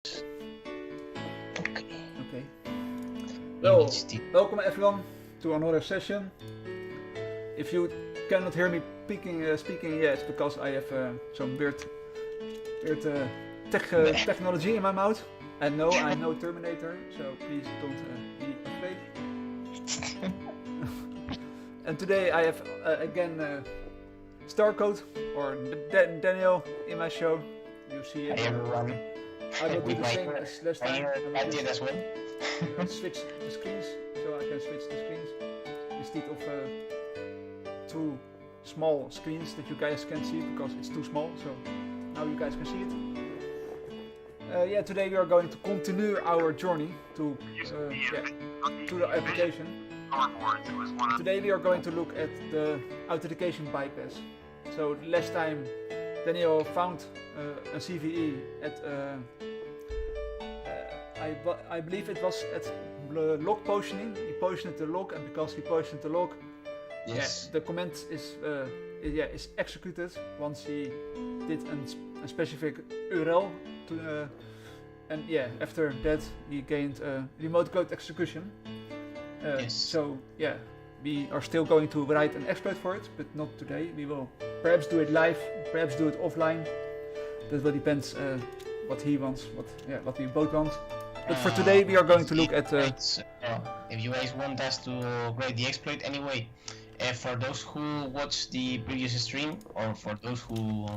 Okay. Well, welcome everyone to another session. If you cannot hear me speaking yet, it's because I have some weird technology in my mouth. And no, I'm no Terminator, so please don't be afraid. And today I have again Stark0de or Daniel in my show. You see it. Hi everyone. I will do the same as last time. I did as well. Switch the screens, so I can switch the screens instead of two small screens that you guys can see because it's too small. So now you guys can see it. Today we are going to continue our journey to the application. Today we are going to look at the authentication bypass. So last time Daniel found a CVE at I believe it was at log positioning. He positioned the log, and because he positioned the log, the command is executed once he did a specific URL to, and after that he gained remote code execution. So we are still going to write an exploit for it, but not today. We will perhaps do it live, perhaps do it offline. That will depend what he wants, what we both want. But for today we are going to look at... if you guys want us to write the exploit anyway, for those who watch the previous stream, or for those who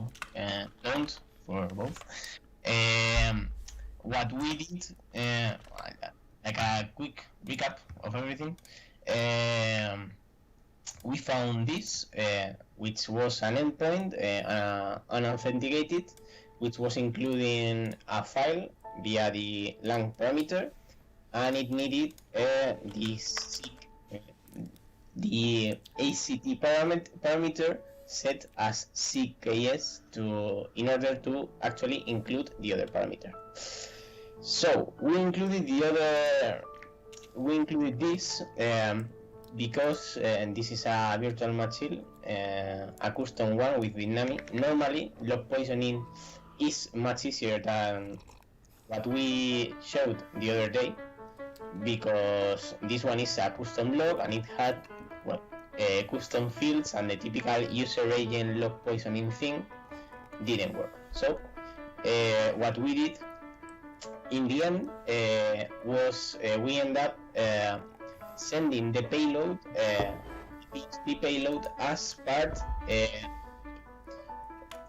don't, for both, what we did, like a quick recap of everything, we found this, which was an endpoint, unauthenticated, which was including a file via the lang parameter, and it needed the ACT parameter set as CKS in order to actually include the other parameter. So we included this because this is a virtual machine, a custom one with Vietnamese. Normally, log poisoning is much easier than what we showed the other day, because this one is a custom log and it had custom fields, and the typical user agent log poisoning thing didn't work. So what we did in the end was we end up sending the payload, the payload as part,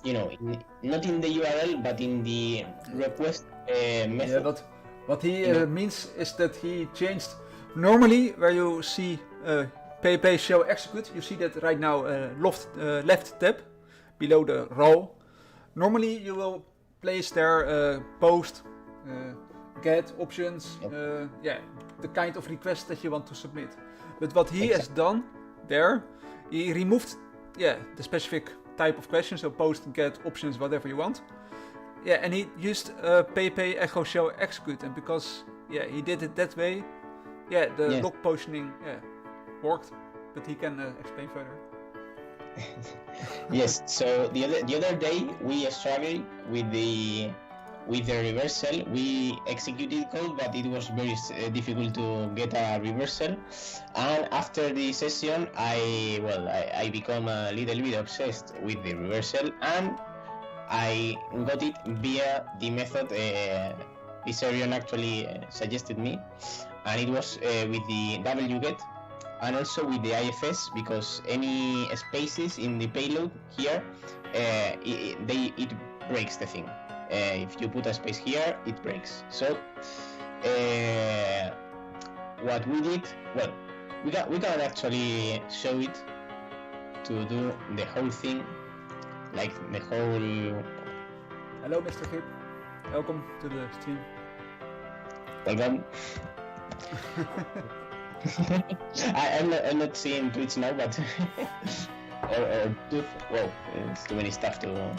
not in the URL but in the request method. Yeah, but what he means is that he changed. Normally, where you see PHP show execute, you see that right now left tab below the row. Normally, you will place there post, get options, the kind of request that you want to submit. But what he has done there, he removed the specific type of question, so post, get, options, whatever you want. And he used PHP echo show execute, and because he did it that way, the log positioning worked. But he can explain further. Yes. So the other day we struggled with the reversal. We executed code, but it was very difficult to get a reversal. And after the session, I become a little bit obsessed with the reversal, and I got it via the method Viserion actually suggested me, and it was with the wget and also with the IFS, because any spaces in the payload here, it breaks the thing. If you put a space here, it breaks. So what we did, we can actually show it to do the whole thing, like the whole. Hello, Mr. Kip. Welcome to the stream. Welcome. I'm not seeing Twitch now, but or well, it's too many stuff to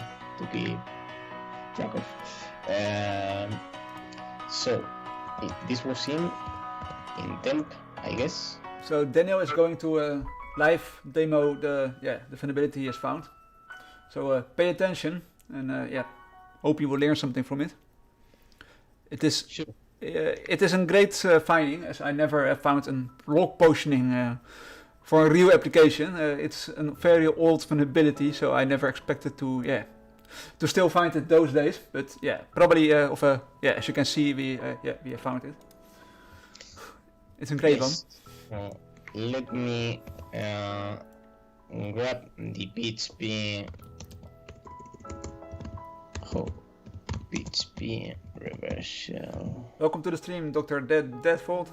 keep track of. So this was in temp, I guess. So Daniel is going to live demo the vulnerability he has found. So pay attention, and hope you will learn something from it. It is Sure. it is a great finding, as I never have found a log positioning for a real application. It's a very old vulnerability, so I never expected to still find it those days. But yeah, probably as you can see, we have found it. It's a great one. Let me grab the PHP. PHP reversal. Welcome to the stream, Dr. Deadfold.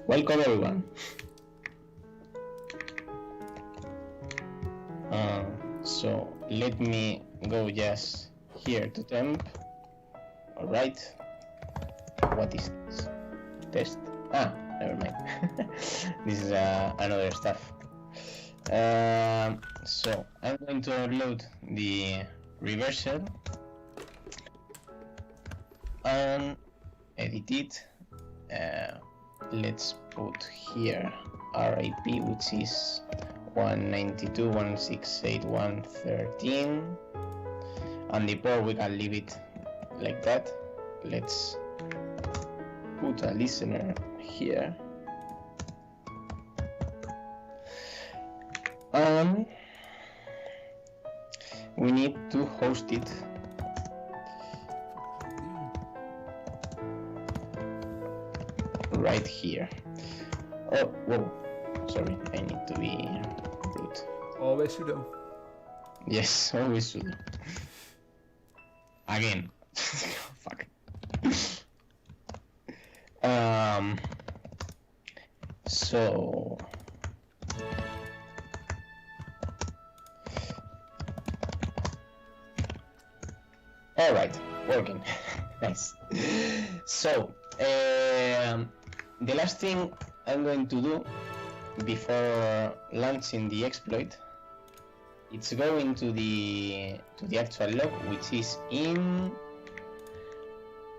Welcome everyone. So let me go just here to temp. Alright. What is this? Test? Never mind. This is another stuff. So I'm going to upload the reversal and edit it. Let's put here RIP, which is 192.168.1.13, and the port we can leave it like that. Let's put a listener here. We need to host it. Right here. Oh, whoa. Sorry, I need to be root. Always sudo. Yes, always sudo. Again. Fuck. So all right, working. Nice. So the last thing I'm going to do before launching the exploit, it's going to the actual log, which is in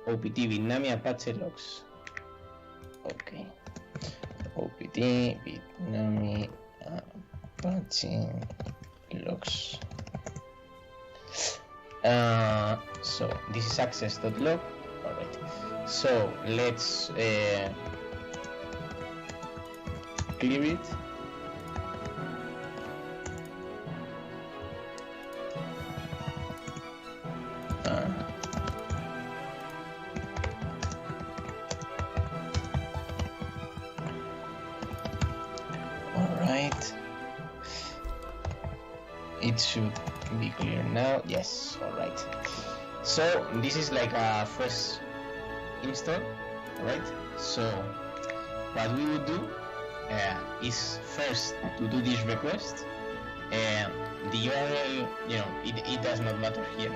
OPT Vietnam Apache logs. Okay. OPT Vietnam Apache logs. So this is access.log. Alright. So let's clear it. Alright. It should be clear now. Yes, alright. So this is like a fresh install, right? So what we would do is first to do this request. The URL, it does not matter here.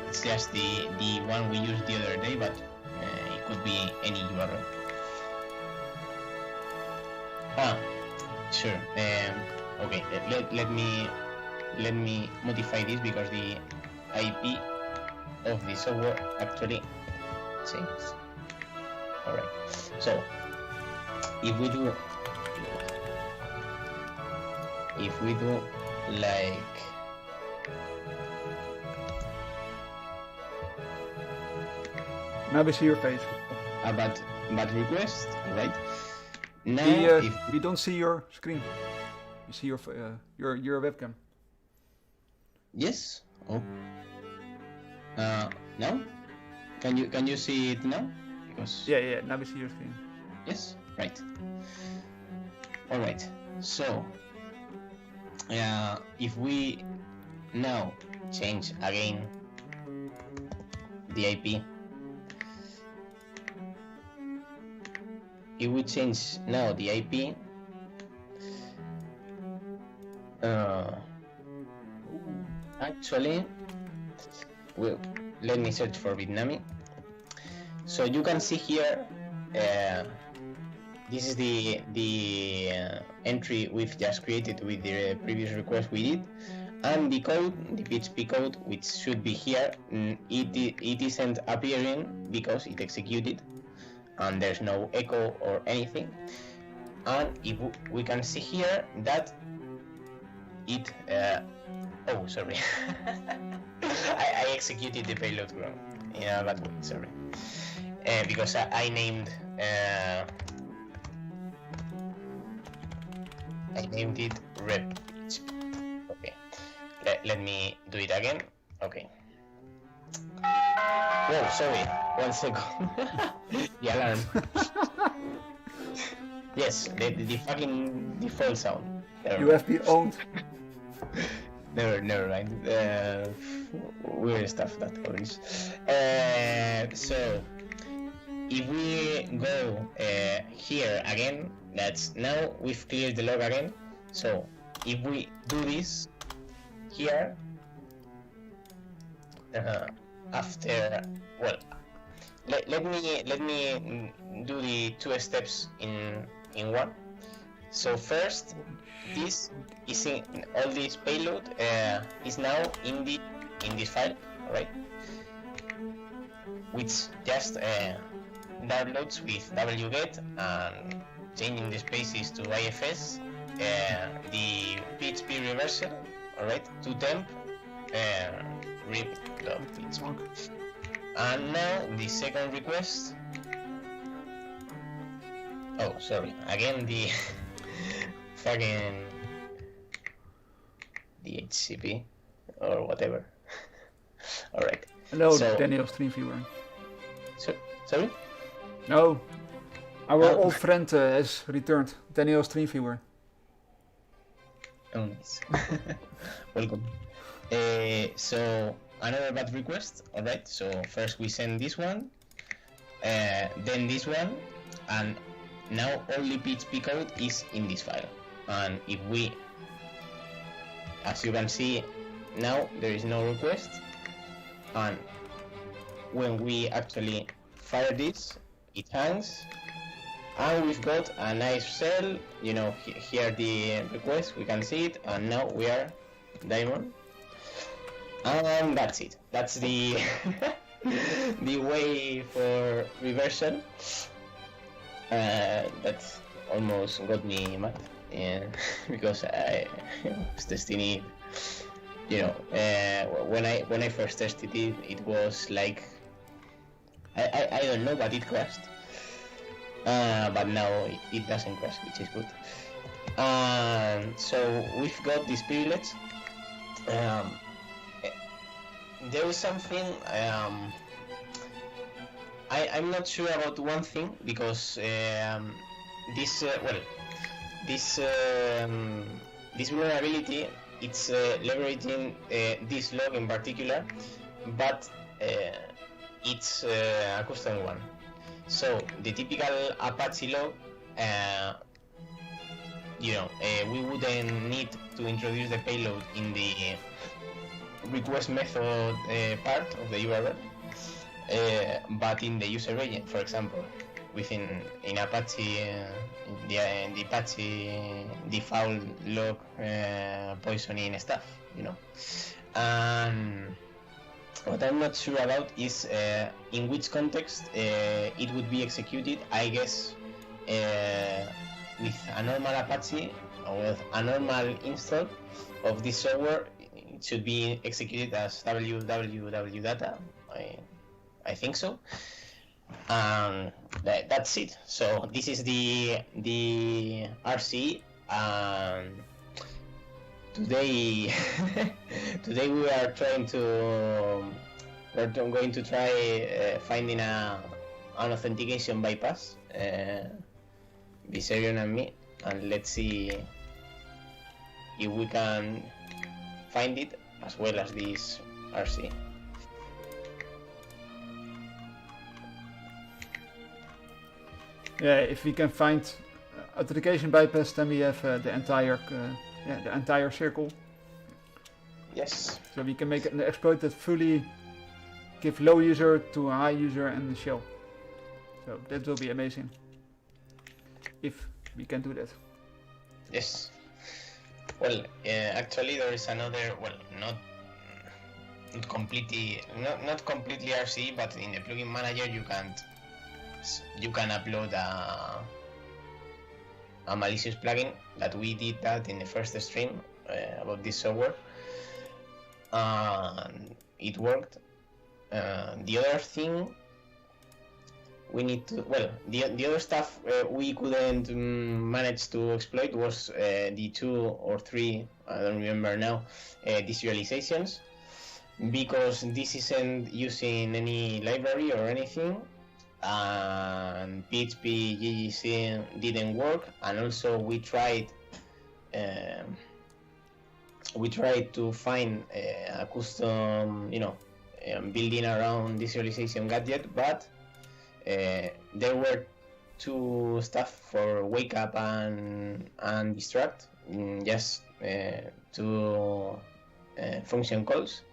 It's just the one we used the other day, but it could be any URL. Sure. Okay. Let me modify this because the IP of the software actually changed. All right. So if we do like now we see your face. But request, right? Now we don't see your screen. We see your webcam. Yes. Oh. Now? Can you see it now? Because yeah. Now we see your screen. Yes. Right. All right. So, if we now change again the IP, if we change now the IP, actually, well, let me search for Vietnamese. So you can see here, this is the entry we've just created with the previous request we did, and the code, the PHP code, which should be here, it isn't appearing because it executed, and there's no echo or anything. And if we can see here that it oh sorry I executed the payload wrong. in a bad way. Sorry, because I named it rep. Okay, let me do it again. Okay. Whoa, sorry. 1 second. The alarm. Yes, the fucking default sound. You have been owned. Never mind. Weird stuff that happens. So if we go here again, that's now we've cleared the log again. So if we do this here, after, well, let me do the 2 steps in one. So first, this is in all this payload is now in this file, right? Which just downloads with wget and changing the spaces to IFS, the PHP reversal, alright, to temp rip.php. And now the second request. Oh, sorry. Again, the fucking DHCP or whatever. All right. Hello, So- Daniel stream viewer. Sorry? No, our Oh. old friend has returned. Daniel stream viewer. Oh, nice. Welcome. So another bad request. All right. So first we send this one, then this one, and now only PHP code is in this file. And if we, as you can see, now there is no request. And when we actually fire this, it hangs. And we've got a nice shell, you know, here the request, we can see it, and now we are diamond. And that's it. That's the the way for reversal. That almost got me mad, because I was testing it. You know, when I first tested it, it was like I don't know, but it crashed. But now it doesn't crash, which is good. So we've got this privilege. There is something I'm not sure about one thing, because this vulnerability, it's leveraging this log in particular, but it's a custom one. So the typical Apache log, we wouldn't need to introduce the payload in the request method part of the URL, but in the user agent, for example, in Apache, the Apache default log poisoning stuff, you know. And what I'm not sure about is in which context it would be executed. I guess with a normal Apache or with a normal install of this software, it should be executed as www.data. I think so. That's it. So this is the RC. Today we are trying to going to try finding an authentication bypass, Viserion and me, and let's see if we can find it as well as this RC. Yeah, if we can find authentication bypass, then we have the entire circle. Yes. So we can make an exploit that fully give low user to high user and the shell. So that will be amazing if we can do that. Yes. Well, actually there is another, well, not completely RC, but in the plugin manager you can upload a malicious plugin that we did that in the first stream about this software, and it worked. The other thing we need to, well, the other stuff we couldn't manage to exploit was the 2 or 3, I don't remember now, deserializations, because this isn't using any library or anything, and PHP GGC didn't work, and also we tried to find a custom, building around deserialization gadget, but there were 2 stuff for wake up and distract, just 2 function calls,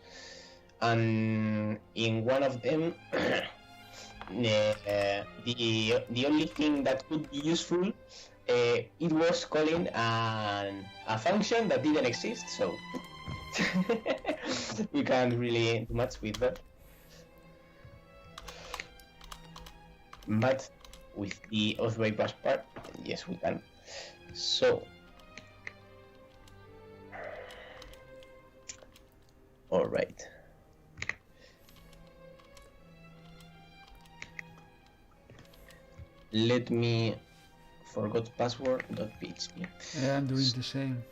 and in one of them the only thing that could be useful, it was calling a function that didn't exist, so we can't really do much with that. But with the auth bypass part, yes, we can. So, all right. Let me forgot password.php. Yeah, I'm doing the same.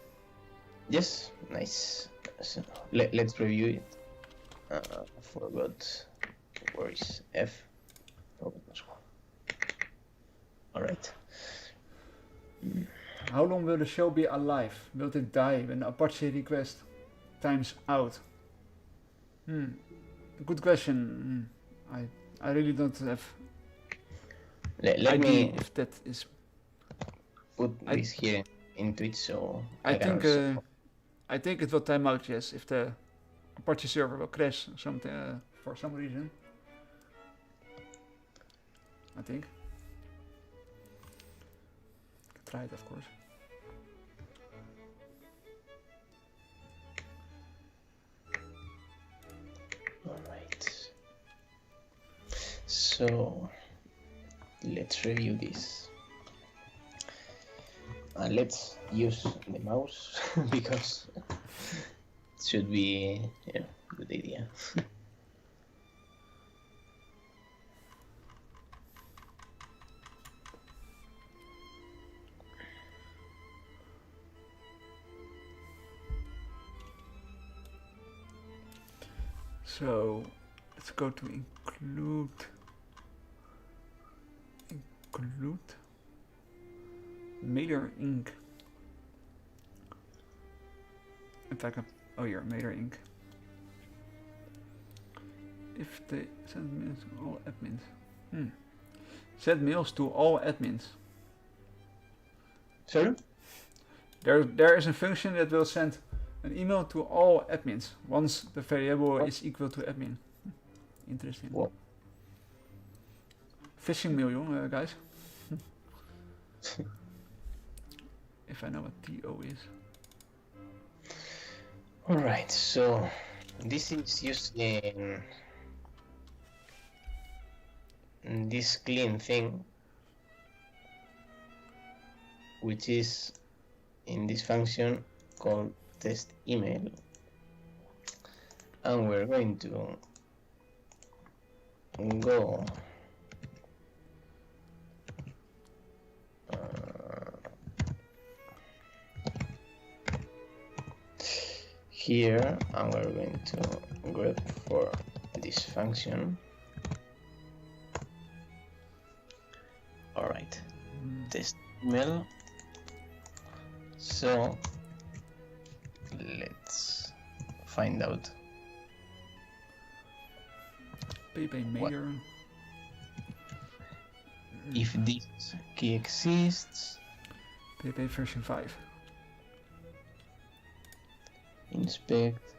Yes, nice. So let's review it. Forgot. Where is F? Forgot password. All right. How long will the show be alive? Will it die when Apache request times out? Good question. I really don't have Let idea me if that is. put this here in Twitch, so I can think also... I think it will time out. Yes, if the Apache server will crash something for some reason. I think. Try it, of course. All right. So let's review this. Let's use the mouse because it should be a good idea. So let's go to include Mailer Inc. In fact, oh here, Mailer Inc. If they send mails to all admins. Send mails to all admins. Sorry? There is a function that will send an email to all admins once the variable is equal to admin. Interesting. Whoa. Phishing mail, guys. If I know what TO is. Alright, so this is using this clean thing, which is in this function called test email, and we're going to go here, and we're going to grep for this function. All right, test email. So let's find out Mailer. if this key exists. PP version 5. Inspect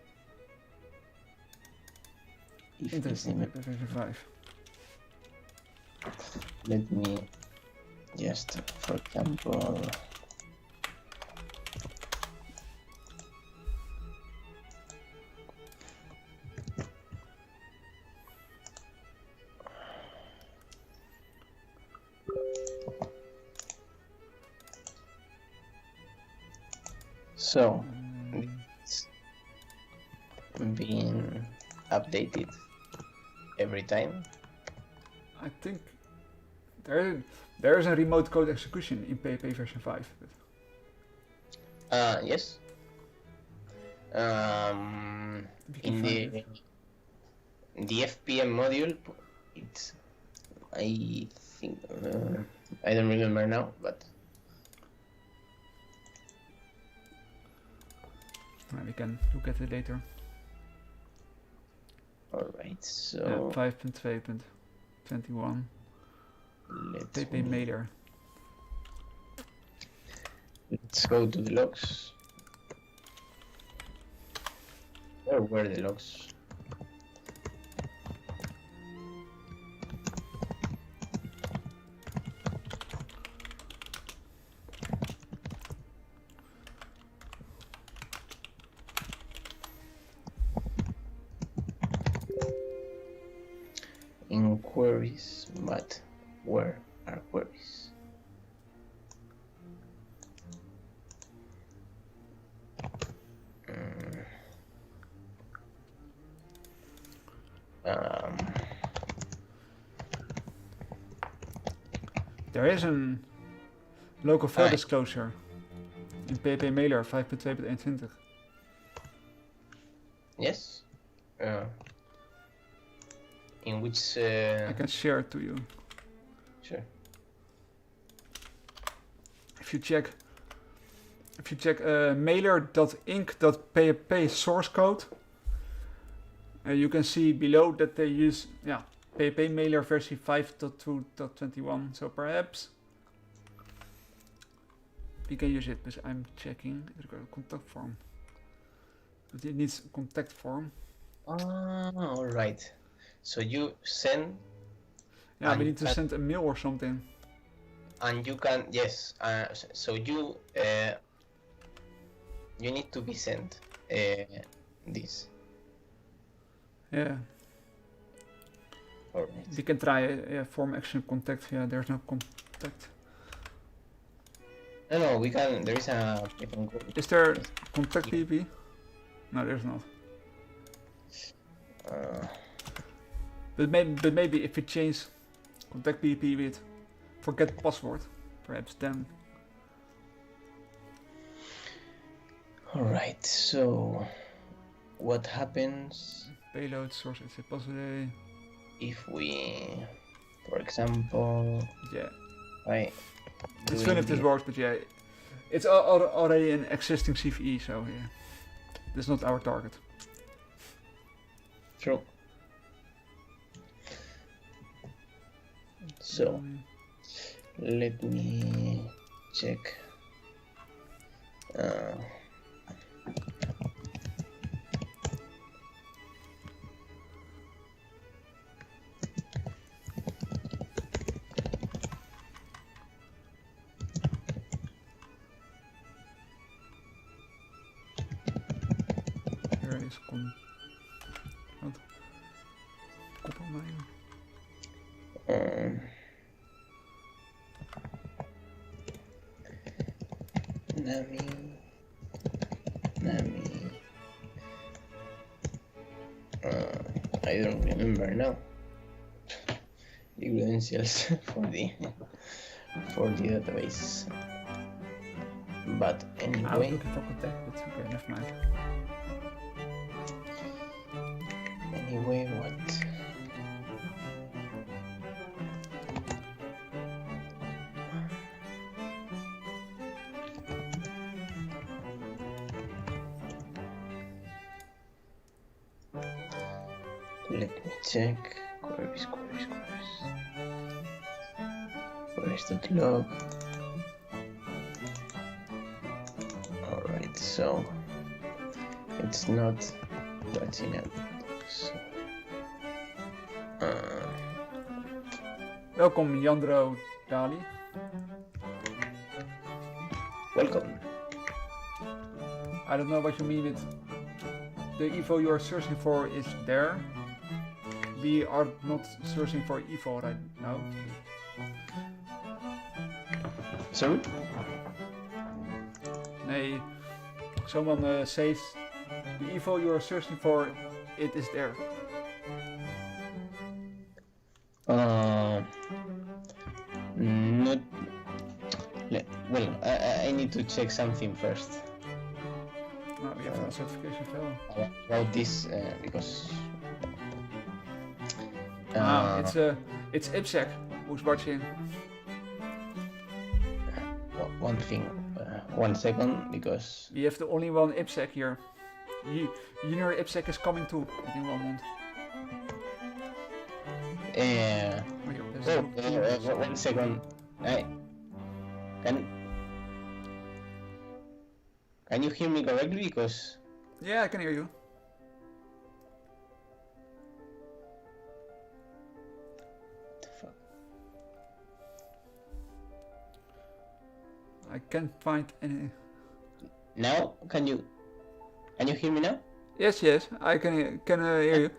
if Interesting, this PP version 5. Let me just, for example, so it's being updated. every time? I think there is a remote code execution in PHP version 5. Yes. In the FPM module, it's I think I don't remember now, but We can look at it later. all right. So 5.2.21 PHP mailer. Let's go to the logs. Where were the logs? In queries, but where are queries? There is a local file disclosure in PHP mailer 5.2.21. Yes. In which I can share it to you. Sure. If you check mailer.inc.php source code, you can see below that they use PHP mailer version 5.2.21. So perhaps we can use it, but I'm checking. It's got a contact form. But it needs a contact form. All right. So you send. Yeah, we need to send a mail or something. And you can, yes. So you need to be sent this. Yeah. All right. We can try form action contact. Yeah, there's no contact. No, we can. There is a. Is there contact PHP? No, there's not. But maybe if we change contact PHP with forget password, perhaps then. All right. So, what happens? Payload source is possible. If we, for example, it's fun if this works, but it's already an existing CVE, so that's not our target. True. So, let me check. Here is koppelmijn. Nami. I don't remember now the credentials for the database. But anyway. I was looking for contact, but okay, never mind. Anyway, what? Let me check. Queries. Queries.log. Alright, so it's not touching up. So, Welkom Jandro Dali. welcome. I don't know what you mean with the info you are searching for is there. We are not searching for info right now. Sorry? Nee, someone says the info you are searching for, it is there. Not. Well, I need to check something first Nou, we have a certification fail. about this because. It's IPSEC who's watching. One thing, 1 second, because We have the only one IPSEC here. Junior IPSEC is coming too in 1 month. oh, 1 second. Can you hear me correctly? Because Yeah, I can hear you. I can't find any. now can you hear me now? Yes, I can hear you.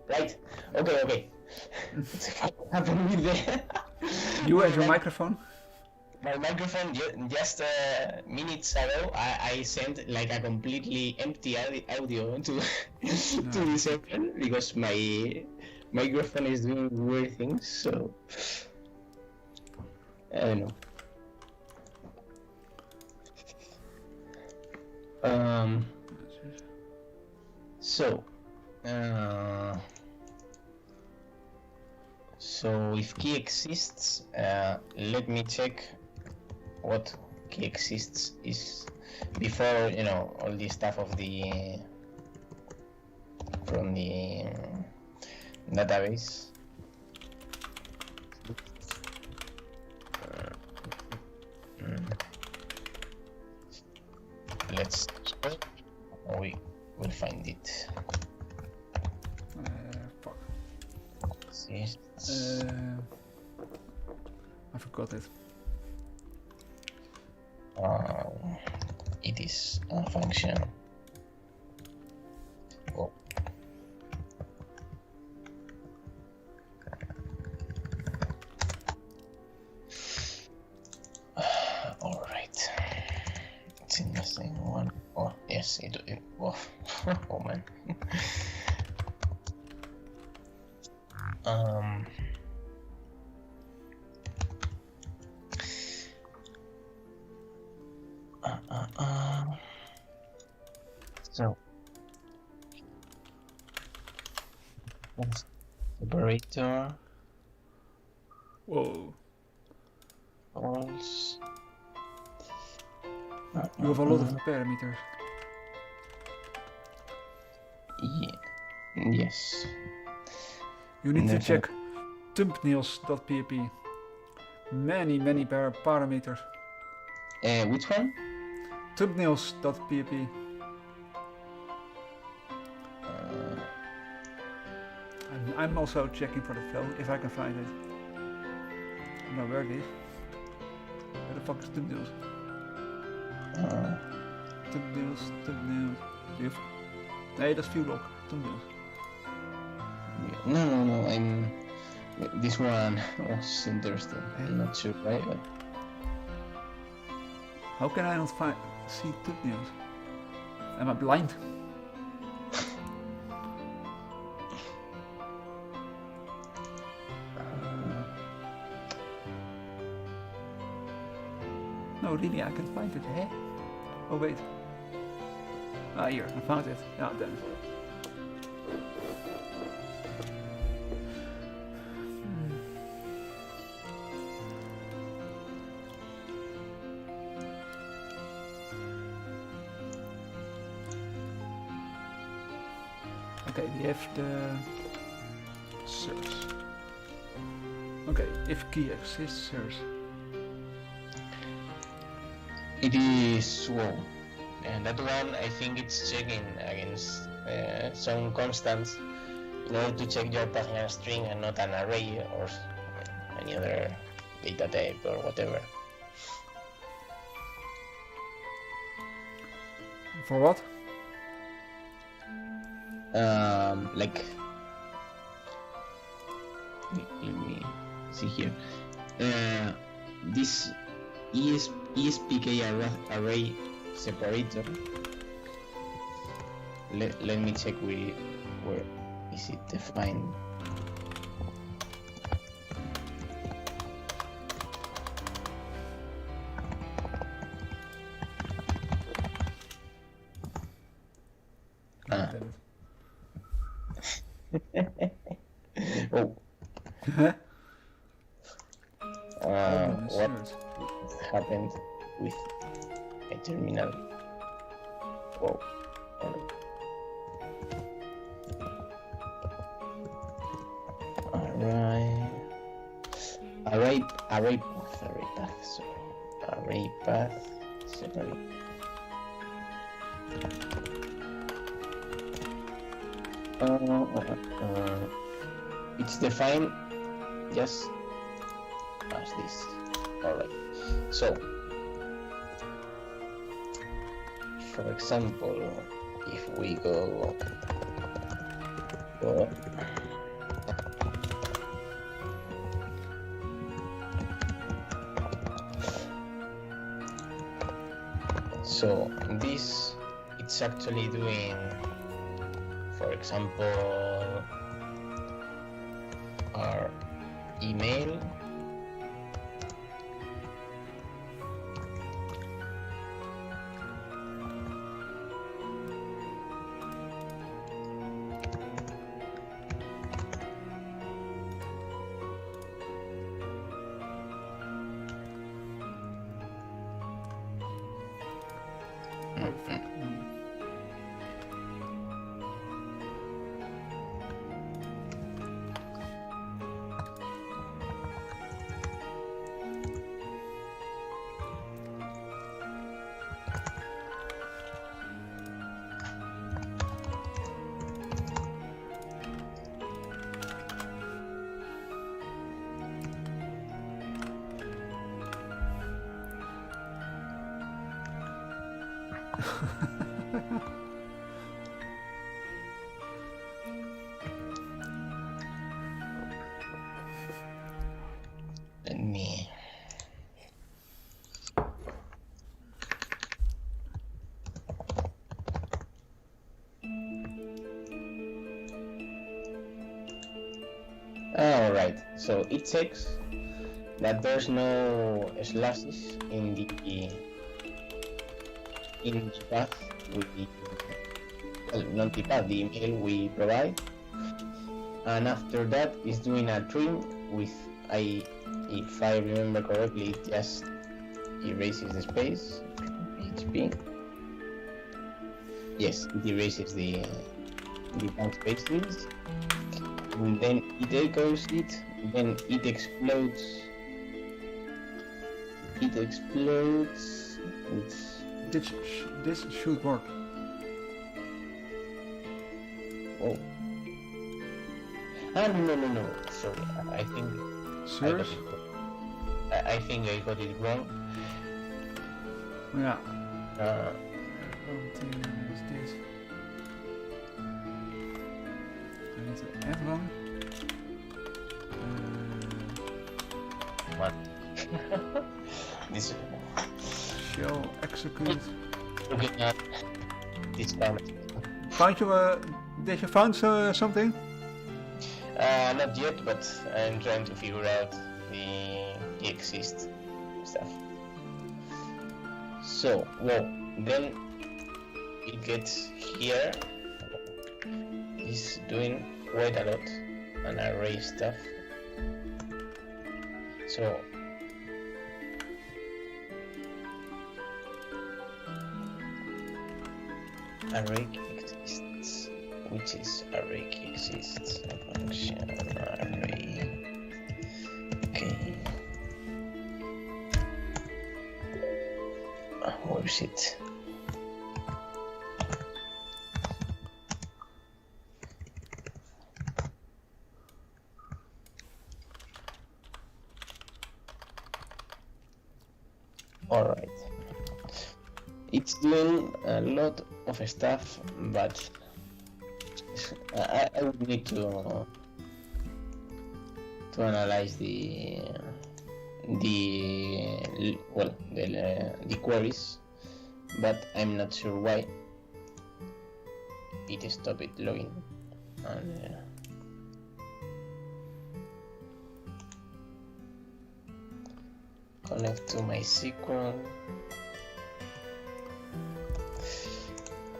Right. Okay. What happened with the You and your microphone. my microphone? Just minutes ago, I sent like a completely empty audio to to the server because my microphone is doing weird things. So I don't know. So if key exists, let me check what key exists is before, you know, all this stuff of the from the database. Let's check. We will find it. Fuck. Exists. I forgot it. It is a function. Oh. All right. It's in the same one. Oh yes, it oh, oh man. So operator Whoa. false. You have a lot of parameters. Yeah. Yes. You need to Never. check thumbnails.php. Many parameters. Which one? Thumbnails.php. I'm also checking for the file if I can find it. No, where it is? Where the fuck is thumbnails? Thumbnails. Nee, dat is viewlog. Thumbnails. No. This one was interesting. I'm not sure why, but How can I not see thumbnails? Am I blind? No, really, I can find it. Hey? Oh wait. Ah, here, I found it. Yeah, damn it. Okay, we have the search. Okay, if key exists, search. it is well. And that one, I think it's checking against some constants in order to check your Python string and not an array or any other data type or whatever. For what? Like, let me see here. This ESPK array separator. Let me check where is it defined. damn Oh, it. Problem what insert. happened with a terminal? Oh, array path, sorry. Array path, sorry. It's defined just as this. Alright. So, for example, if we go so this, it's actually doing, for example, our email. Let me. Alright, so it checks that there's no slashes in the path we, well, not the path, the email we provide, and after that is doing a trim with if I remember correctly, it just erases the space. PHP. Yes, it erases the blank spaces, and then it echoes it, then it explodes. It explodes. This should work. Oh. Ah, no. Sorry, I think. Serious? I think I got it wrong. Yeah. Uh, What's this? I need to add one. What? This. Shell execute. Looking at this comment. Found you? Did you found something? Not yet, but I'm trying to figure out the exist stuff. So, well, then it gets here. It's doing quite a lot on array stuff. So, array exists, which is array exists function array. Okay, where is it? All right. It's doing a lot of stuff, but I would need to analyze the queries, but I'm not sure why it stopped it logging. And connect to my SQL.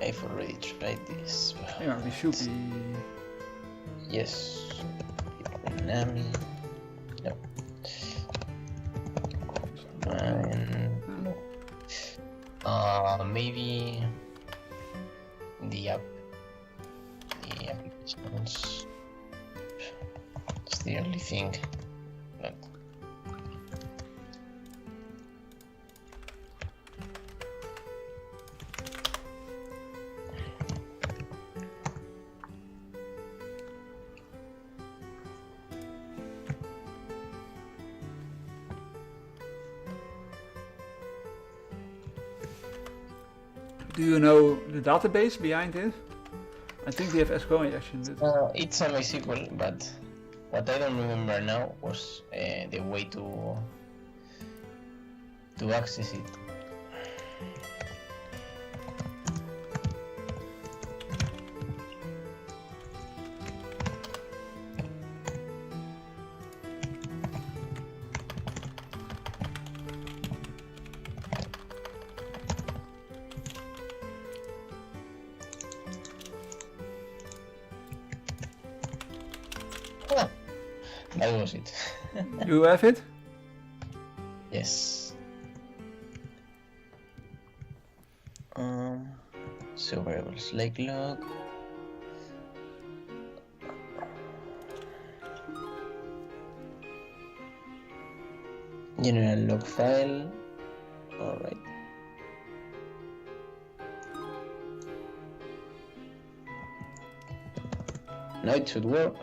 I've already tried this. Yeah, we should be. Yes. Nami. No. No. Maybe the applications. It's the only thing. But Do you know the database behind it? I think we have SQL injection. But... it's a MySQL, but what I don't remember now was the way to access it. That was it. You have it? Yes. So variables like log. General log file. Alright. Now it should work.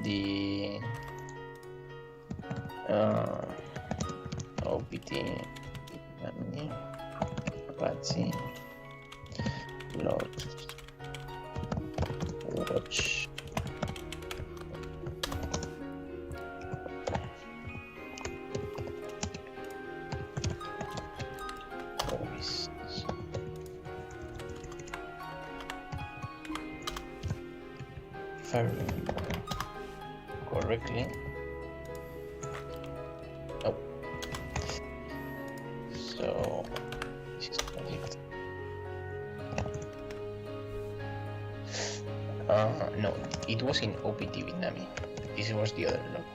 The OPT Apache log watch service. If I remember correctly. Oh. So this is project. No, it was in OPT with Nami. This was the other log.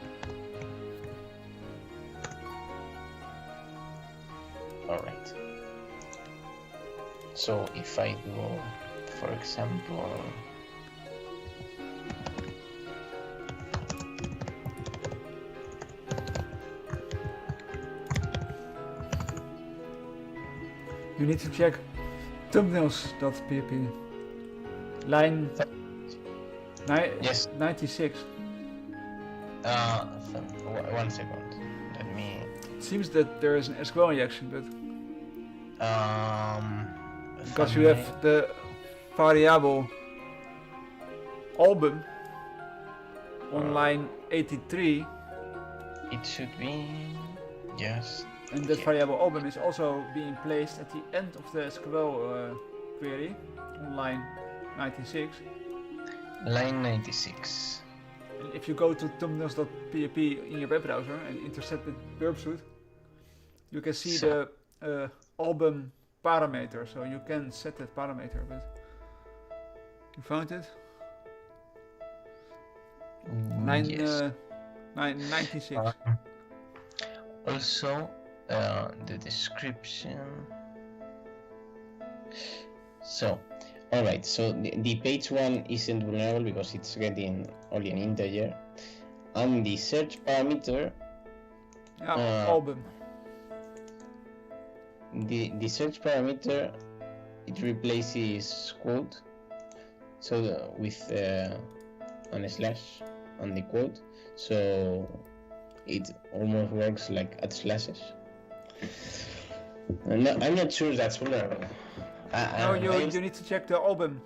Alright. So if I do, for example, You need to check thumbnails.php. Line yes. 96. 1 second. Let me. It seems that there is an SQL injection, but because you family. have the variable album on line 83, It should be yes. and that variable album is also being placed at the end of the SQL query on line 96. Line 96. And if you go to thumbnails.php in your web browser and intersect with burpsuite, you can see So. the album parameter, so you can set that parameter, but you found it? Yes. 96. Also, the description. So, alright, so the page one isn't vulnerable because it's getting only an integer. And the search parameter, Album. the search parameter, it replaces quote. So with an slash on the quote. So it almost works like at slashes. I'm not sure that's vulnerable. No, you need to check the album,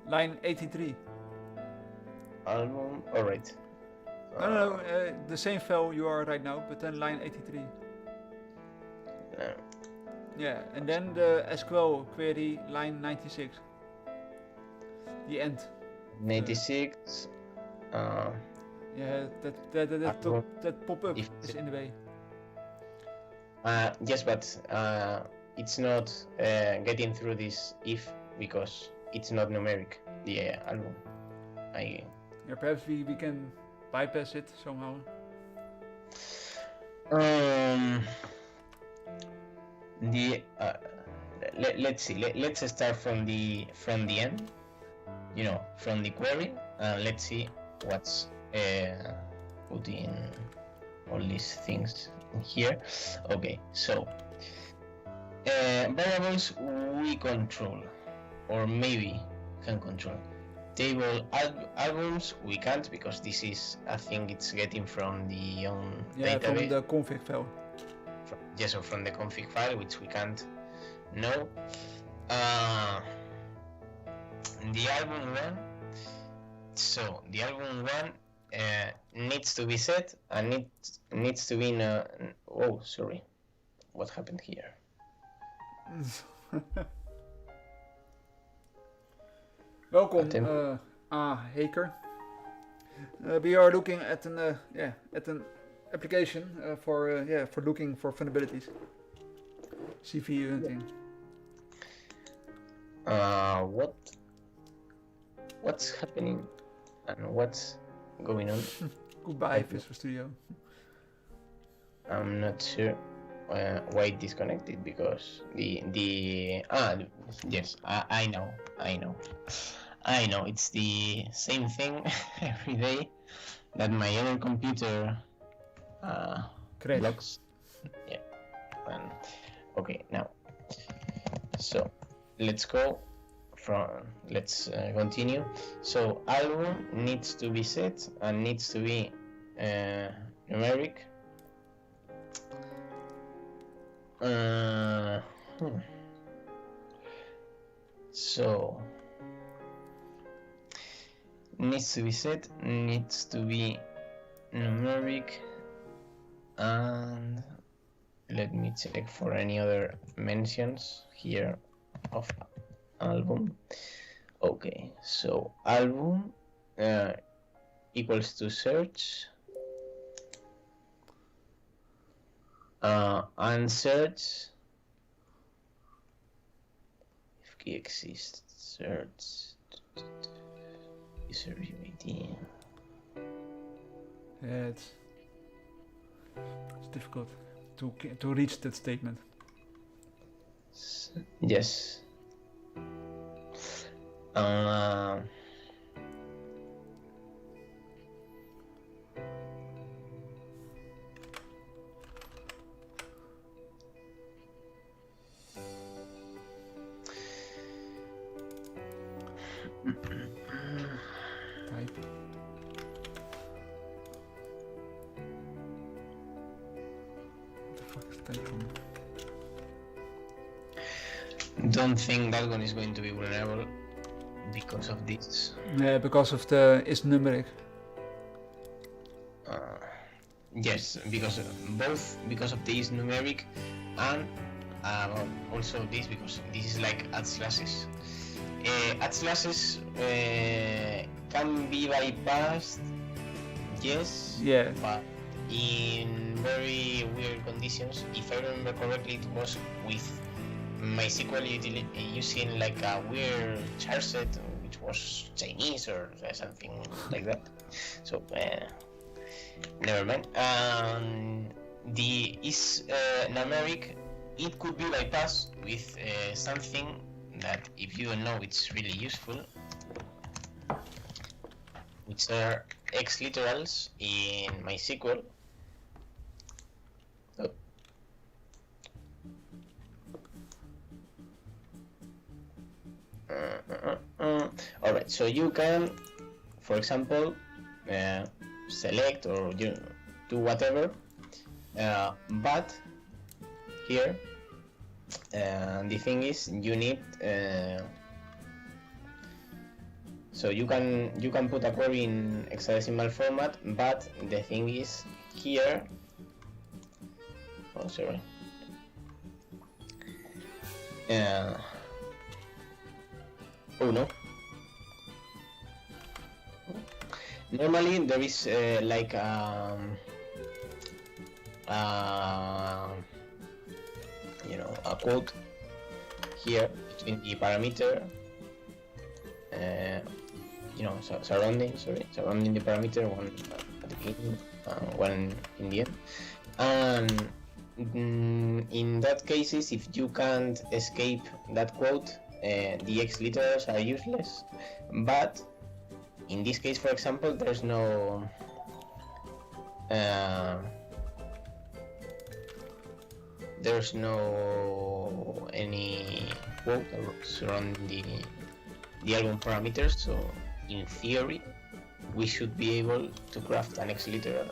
line 83. Album, alright. No, the same file you are right now, but then line 83. No. Yeah, and then the SQL query line 96. The end. 96. Yeah, that pop-up is in the way. Yes, but it's not getting through this if because it's not numeric, the album. Yeah, perhaps we can bypass it somehow. Let's see. Let's start from the end. You know, from the query, and let's see what's putting all these things in here. Okay, so variables we control, or maybe can control. Table albums we can't because this is, I think it's getting from the own database. From the config file. Yes, or from the config file, which we can't know. The album one. So the album one needs to be set and needs to be in a. Oh, sorry, what happened here? Welcome, hacker. We are looking at an application for looking for vulnerabilities. CVE hunting. What's happening and what's going on? Goodbye, Visual Studio. I'm not sure why it disconnected because yes, I know it's the same thing every day that my other computer blocks. Yeah. Okay, now so let's continue. So album needs to be set and needs to be numeric. So needs to be set, needs to be numeric, and let me check for any other mentions here of album. Okay, so album equals to search, and search if key exists, search user UID. Yeah, it's difficult to reach that statement. Yes. Type. What the fuck is type from? Don't think that one is going to be vulnerable because of this. Yeah, because of the is numeric. Yes, because because of the is numeric, and also this because this is like add slashes. Add slashes can be bypassed, yes. Yeah. But in very weird conditions. If I remember correctly, it was with MySQL using like a weird char set, which was Chinese or something like that. So never mind. The is numeric. It could be bypassed with something that, if you don't know, it's really useful, which are X literals in MySQL. Oh. Alright, so you can, for example, select or do whatever, but here the thing is you need so you can put a query in hexadecimal format, but the thing is here, oh sorry, oh no, normally there is like you know, a quote here between the parameter, surrounding the parameter, one at the beginning, one in the end. And in that cases, if you can't escape that quote, the X literals are useless. But in this case, for example, there's no any quote surrounding the album parameters, so in theory we should be able to craft an X literal.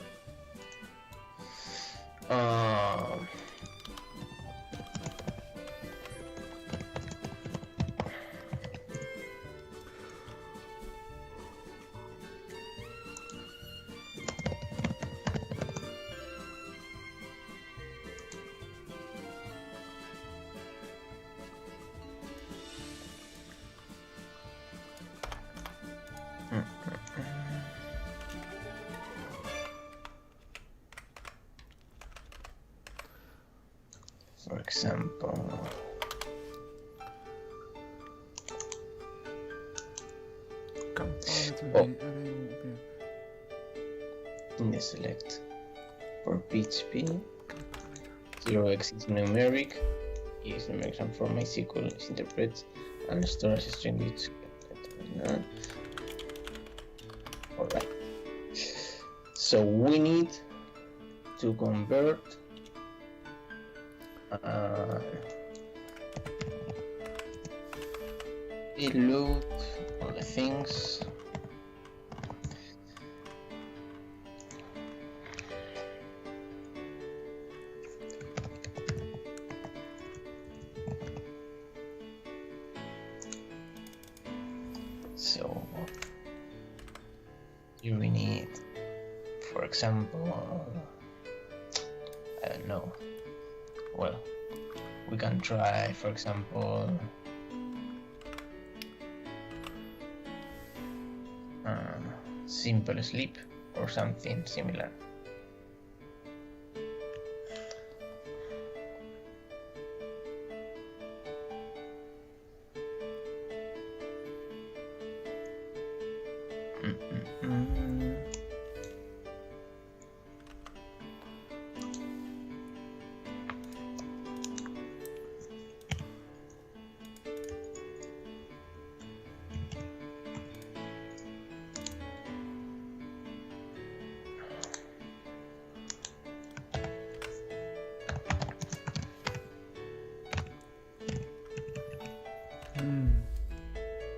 For example, in the select for PHP, 0x is numeric, is numeric and for MySQL is interpret and store as a string with alright. So we need to convert reload all the things. So here we need, for example, I don't know. Well, we can try, for example, simple sleep or something similar.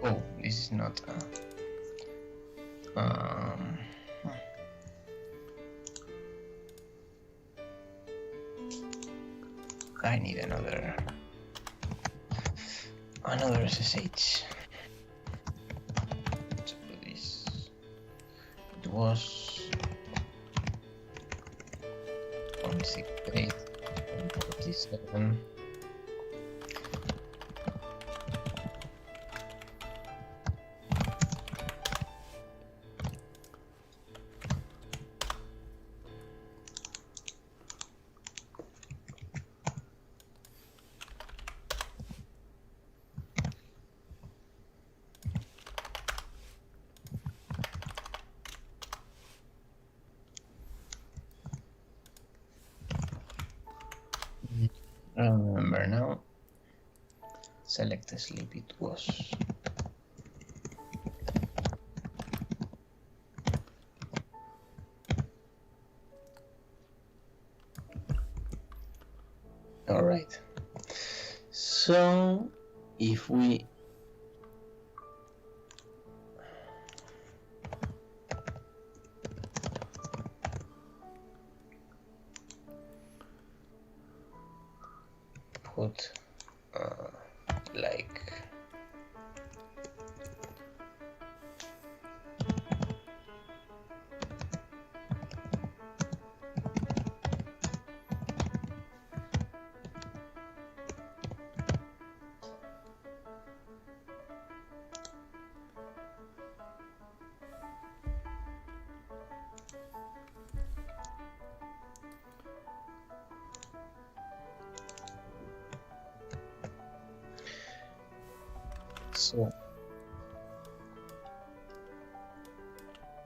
Oh, this is not I need another SSH. So this, it was 168.47. I don't remember now. Select the sleep, it was. All right. So if we put like So,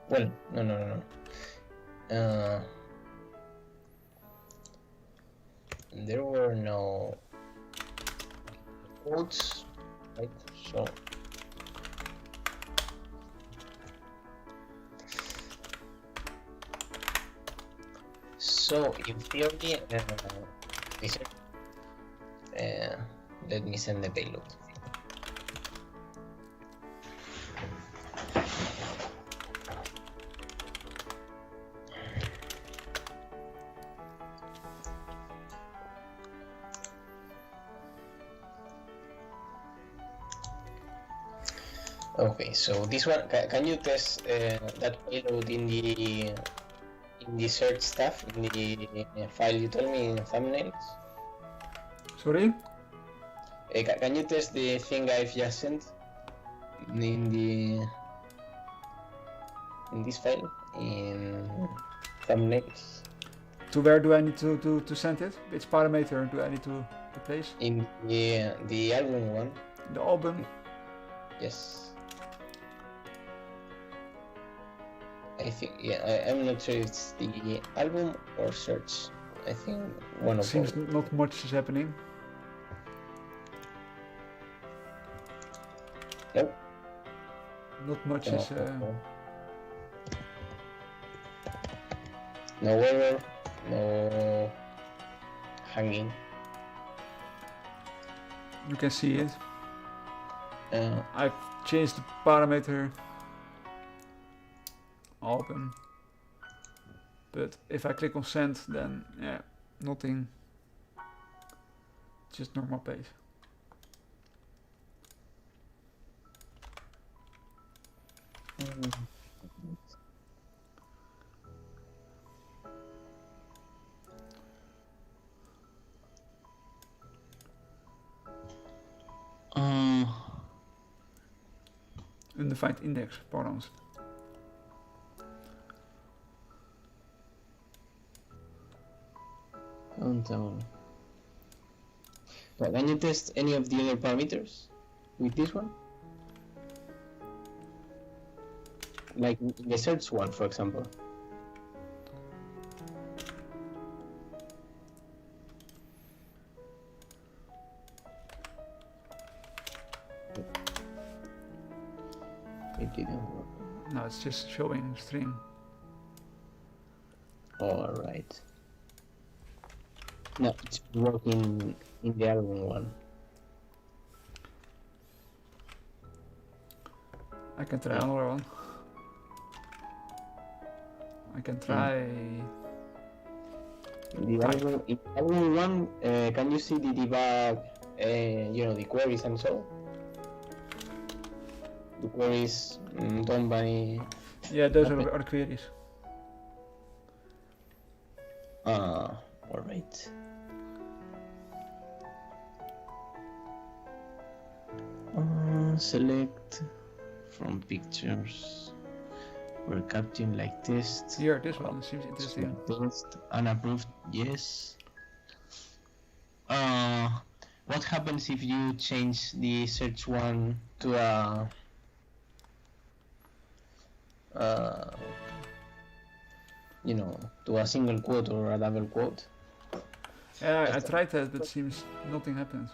well, no. There were no quotes, right? So in theory, let me send the payload. Okay, so this one, can you test that payload in the search stuff, in the file you told me in thumbnails? Sorry? Can you test the thing I've just sent in this file in thumbnails? To where do I need to send it? Which parameter do I need to replace? In the album one. The album? Yes. I think, yeah, I'm not sure if it's the album or search. I think one of Seems both. not much is happening. Nope. Not much No, is... no error, no hanging. You can see it. I've changed the parameter album, but if I click on send, then yeah, nothing, just normal page. Undefined index, pardons. But can you test any of the other parameters with this one? Like the search one, for example. It didn't work. No, it's just showing string. Alright. No, it's working in the album one. I can try another one. I can try... In album one, can you see the debug, the queries and so? The queries done by... Yeah, those are the queries. Alright. Select from pictures. We're capturing like test. Here, this one seems interesting. Test, unapproved, yes. What happens if you change the search one to a to a single quote or a double quote? Yeah, I tried that, but seems nothing happens.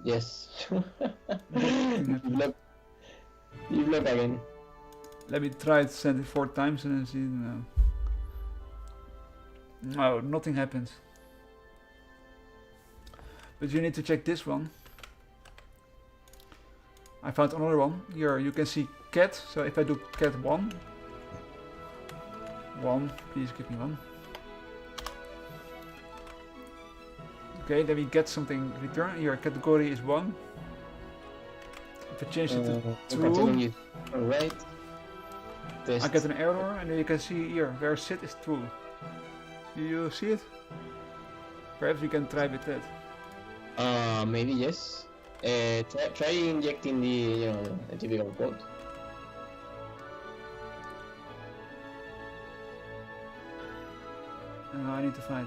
Yes. Nothing happens. You block again. Let me try to send it 4 times and then see. No. No, nothing happens. But you need to check this one. I found another one. Here you can see cat. So if I do cat 1, please give me 1. Okay, then we get something return. Here category is 1. If I change it to 2, right. I get an error, and then you can see here where sit is true. Do you see it? Perhaps we can try with that. Maybe yes. Try injecting the typical code. I need to find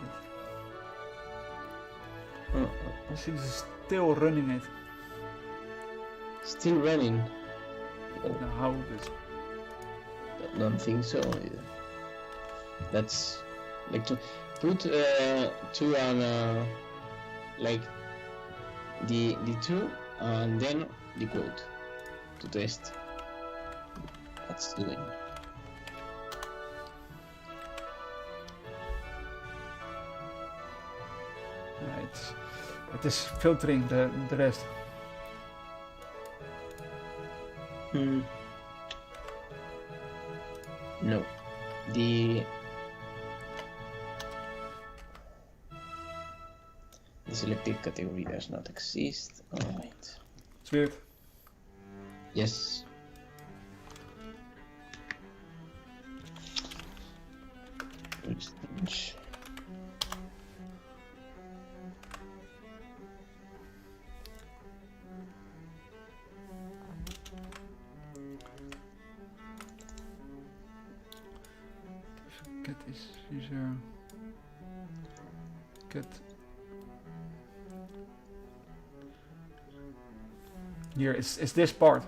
it. Uh, She's still running it. Still running. No, how good. Don't think so either. That's like to put two on like the two and then the quote to test. That's doing. It is filtering the rest. No, the selected category does not exist. Alright. It's weird. Yes. Strange. Get this user. Get. Here, it's this part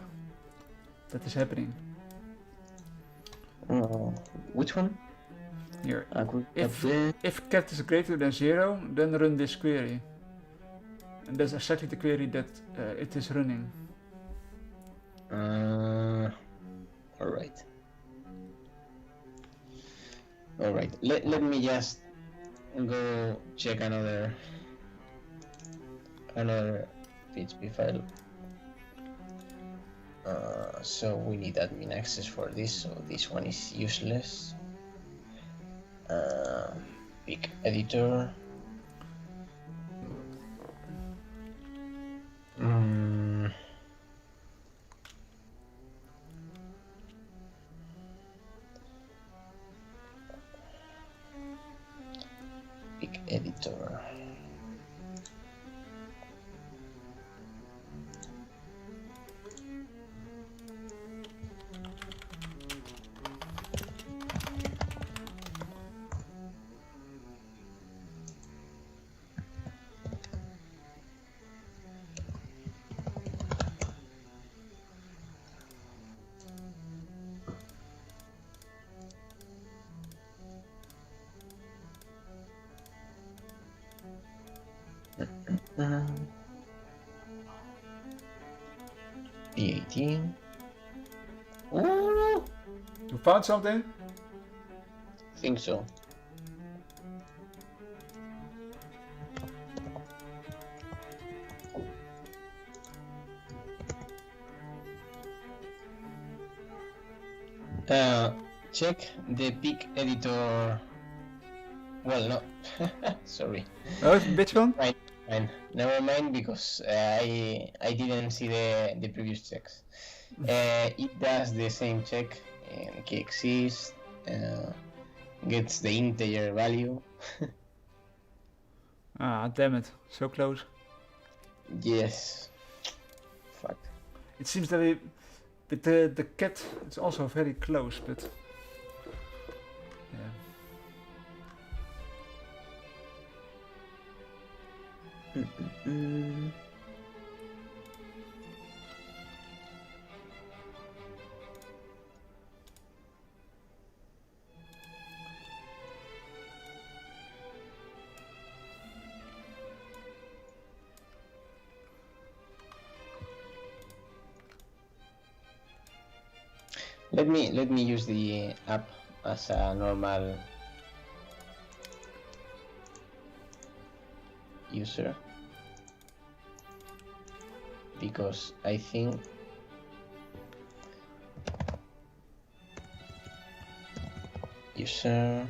that is happening. Which one? Here. If cat is greater than 0, then run this query. And that's exactly the query that it is running. Alright. Alright, let me just go check another PHP file. So we need admin access for this, so this one is useless. Pick editor. Pick editor. P18. Oh, You found something? think so. Check the pick editor. Well, no, sorry. Oh, which one? Fine. Never mind, because I didn't see the previous checks. It does the same check, and key exists, gets the integer value. Ah, damn it. So close. Yes. Fuck. It seems that the cat is also very close, but yeah. Let me use the app as a normal user, because I think user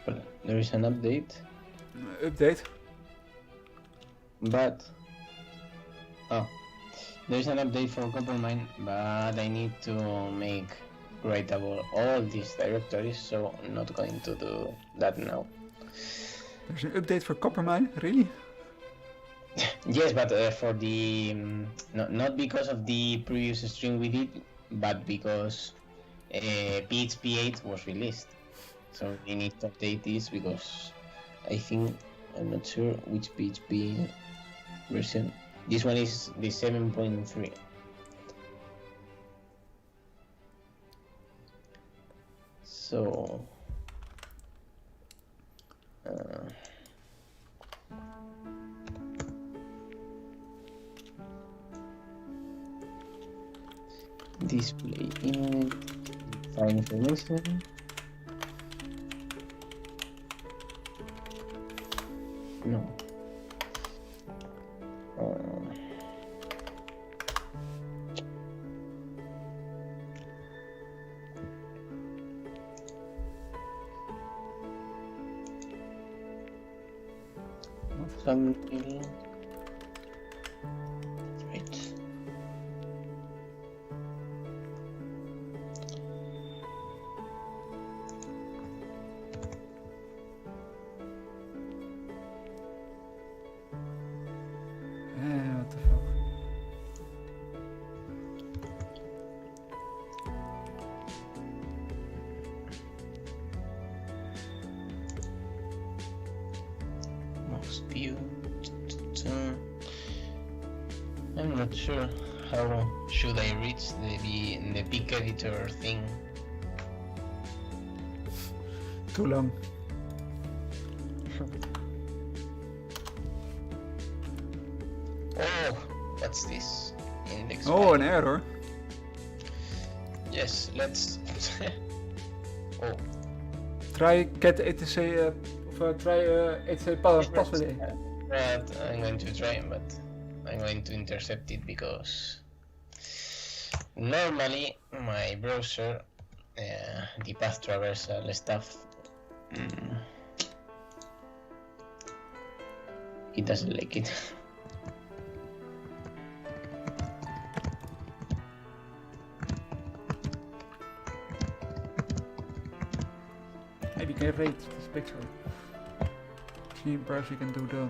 Well, there is an update. Update. but there's an update for Coppermine, but I need to make writable all these directories, so I'm not going to do that now. There's an update for Coppermine, really? Yes, but for the not because of the previous stream we did, but because PHP 8 was released, so we need to update this because I'm not sure which PHP version. This one is the 7.3. So display image, file information. No. Something. Right. What the fuck? Mouse view. I'm not sure how should I reach the big editor thing. Too long. Oh, what's this? Index. Oh, an error. Yes, let's. Oh. Try get etc of try etc password. But I'm going to try, but I'm going to intercept it because normally my browser, the path traversal stuff, it doesn't like it. Maybe you can rate this picture. See, perhaps you can do the.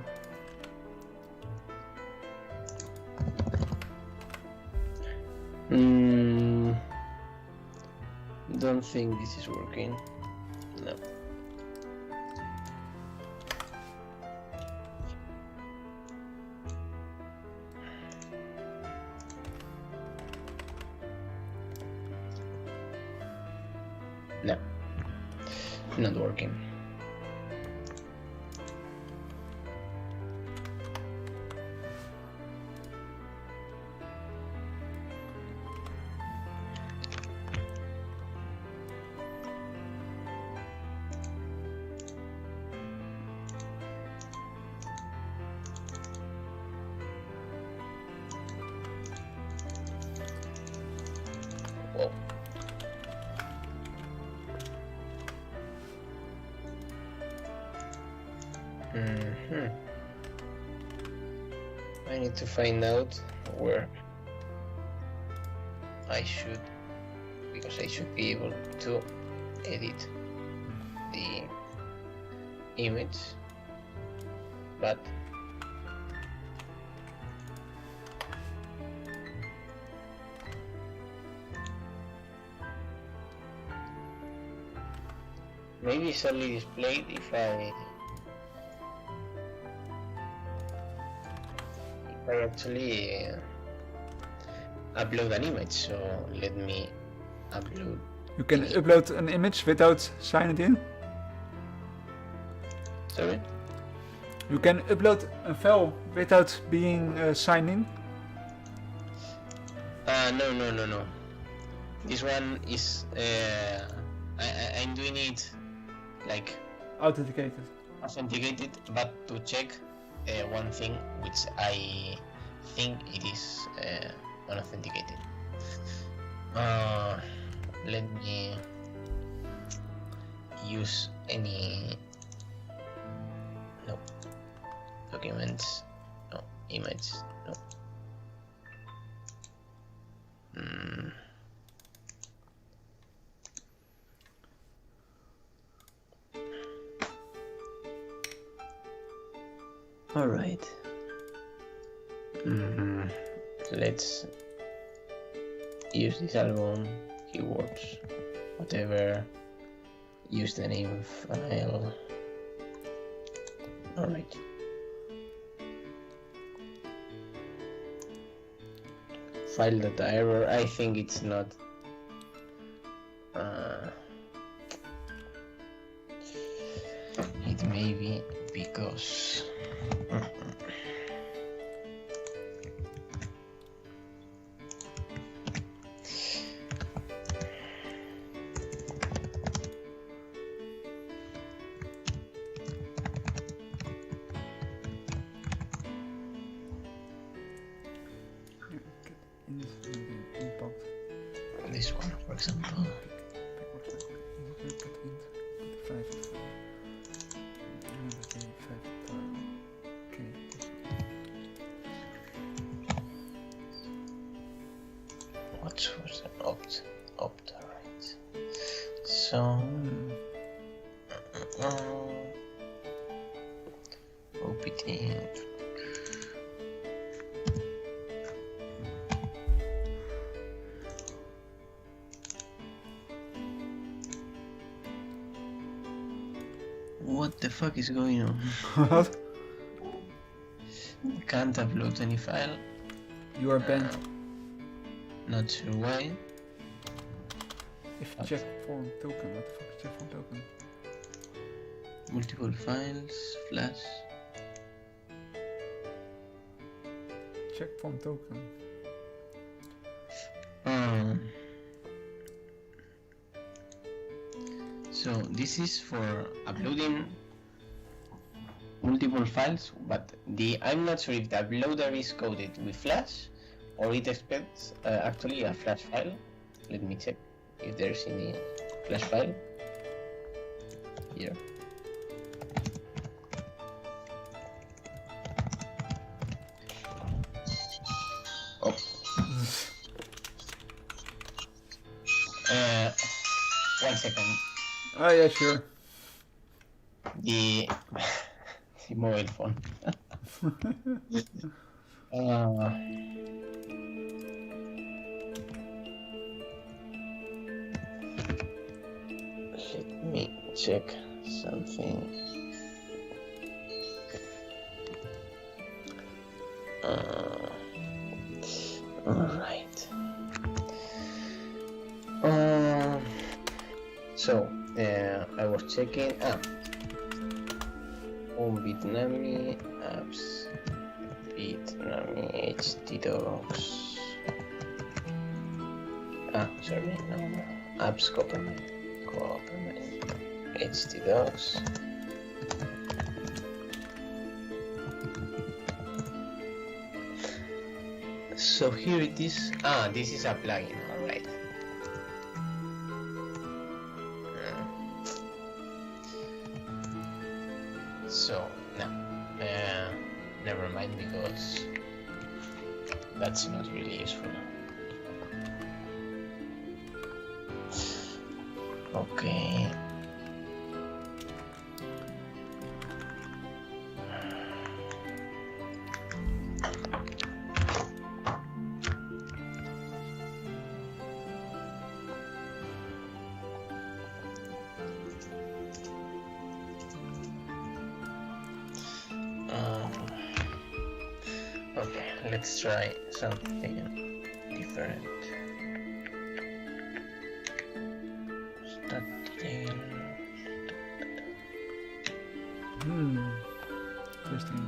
Don't think this is working. No. No. Not working. Whoa. I need to find out where I should, because I should be able to edit the image, but maybe it's only displayed if I actually upload an image. So let me upload. You can upload an image without signing in. Sorry? You can upload a file without being signed in. No. This one is I'm doing it like Authenticated. authenticated, but to check one thing which I think it is unauthenticated. Let me use any documents. No. image. No. All right. Let's use this album keywords, whatever. Use the name file. All right. File data error. I think it's not. It may be because. This one, for example. What was an opt right? So opt. What the fuck is going on? What? Can't upload any file. You are banned. Not sure why. If you check form token, what the fuck is check form token? Multiple files, flash. Check form token. So this is for uploading multiple files, but I'm not sure if the uploader is coded with Flash or it expects actually a Flash file. Let me check if there's any Flash file here. Oh. 1 second. Oh yeah, sure. The mobile phone. Let me check something. Alright. So I was checking on Vietnamese apps, Vietnamese htdocs. Sorry, no, apps Coppermine, htdocs. So here it is. This is a plugin. All right. So no, never mind, because that's not really useful. Okay. Okay, let's try something different. Start detail. Interesting.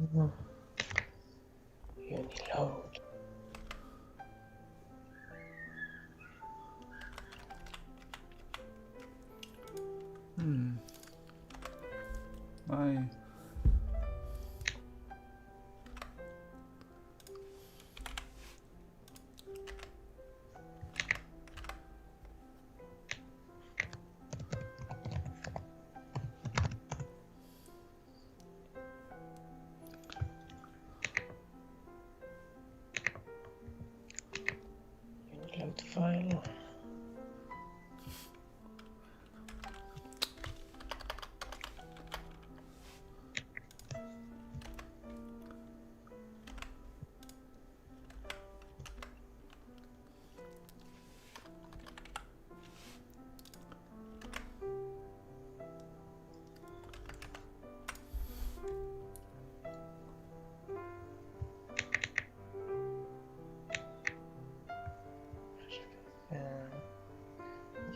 Uniload. My Uniload file.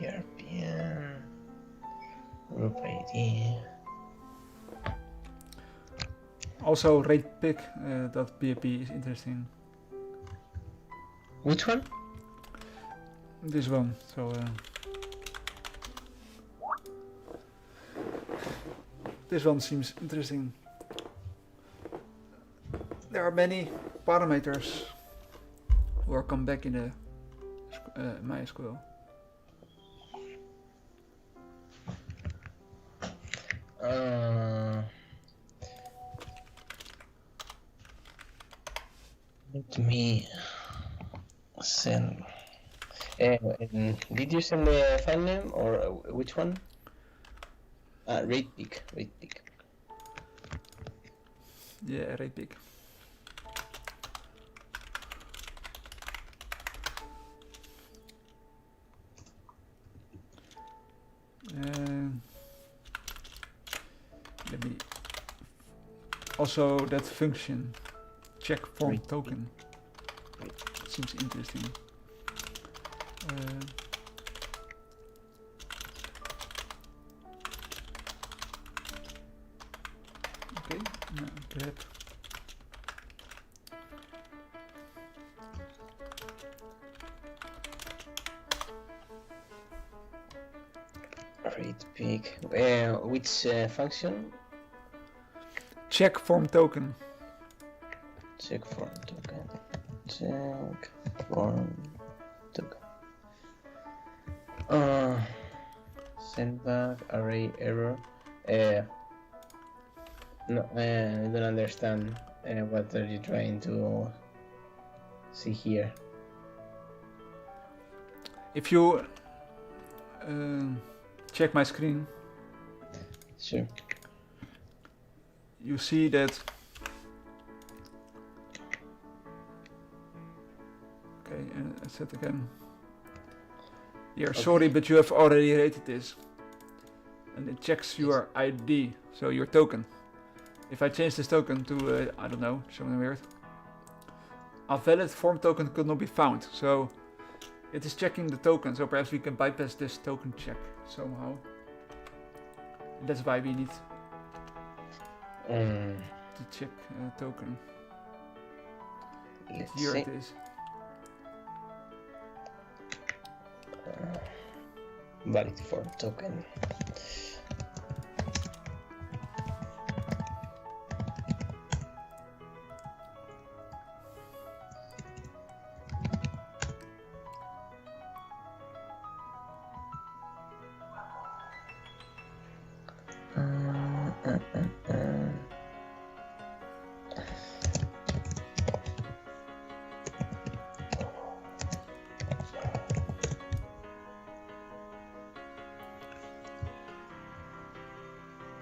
European group ID. also ratepick.php is interesting. Which one? This one. So this one seems interesting. There are many parameters who are come back in the MySQL. Let me send. Did you send the file name or which one? Ratepick. Yeah, ratepick. Let me also that function check form Ratepick. token seems interesting. Okay, now grab. Ratepick. Which function? Check form token. Check form token. Check form token. Send back array error. No, I don't understand. What are you trying to see here? If you check my screen, Sure. you see that. Okay, I said again. Here, Okay. sorry, but you have already rated this. And it checks your ID, so your token. If I change this token to, I don't know, something weird. A valid form token could not be found, so it is checking the token, so perhaps we can bypass this token check somehow. That's why we need to check token. Let's Here see. it is. Valid form token.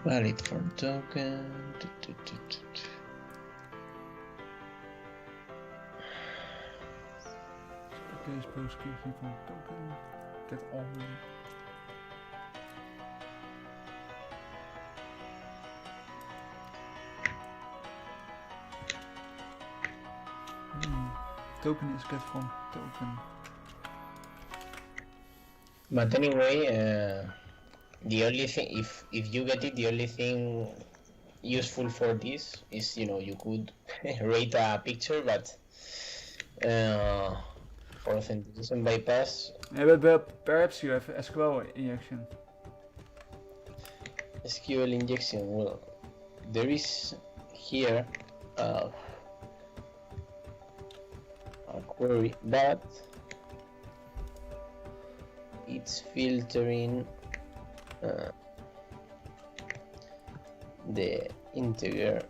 Valid form token. Okay, suppose give form token. Get all. Token is get from token. But anyway, the only thing, if you get it, the only thing useful for this is, you know, you could rate a picture, but for authentication bypass, Yeah, but perhaps you have SQL injection. SQL injection. Well, there is here a query, but it's filtering the integer.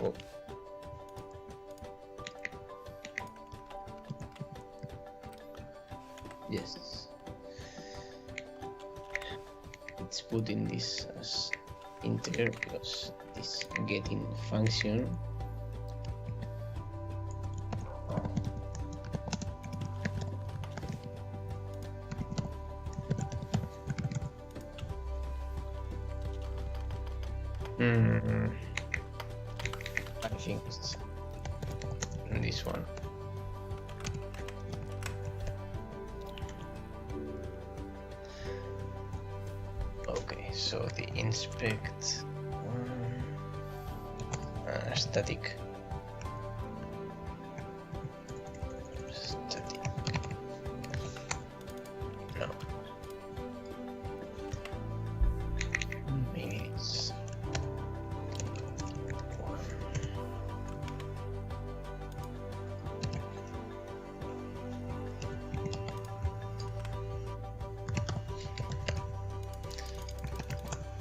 Oh. Yes, it's putting this as integer because this getting function I think it's this one. Okay, so the inspect static. No. Maybe it's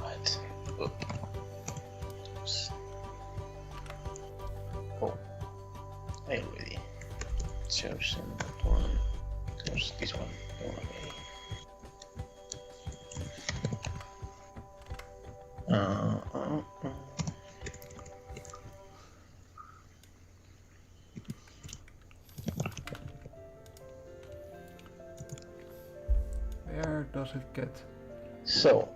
what? Oops. Oh, I already chosen that one. Choose this one. Okay. Where does it get? So,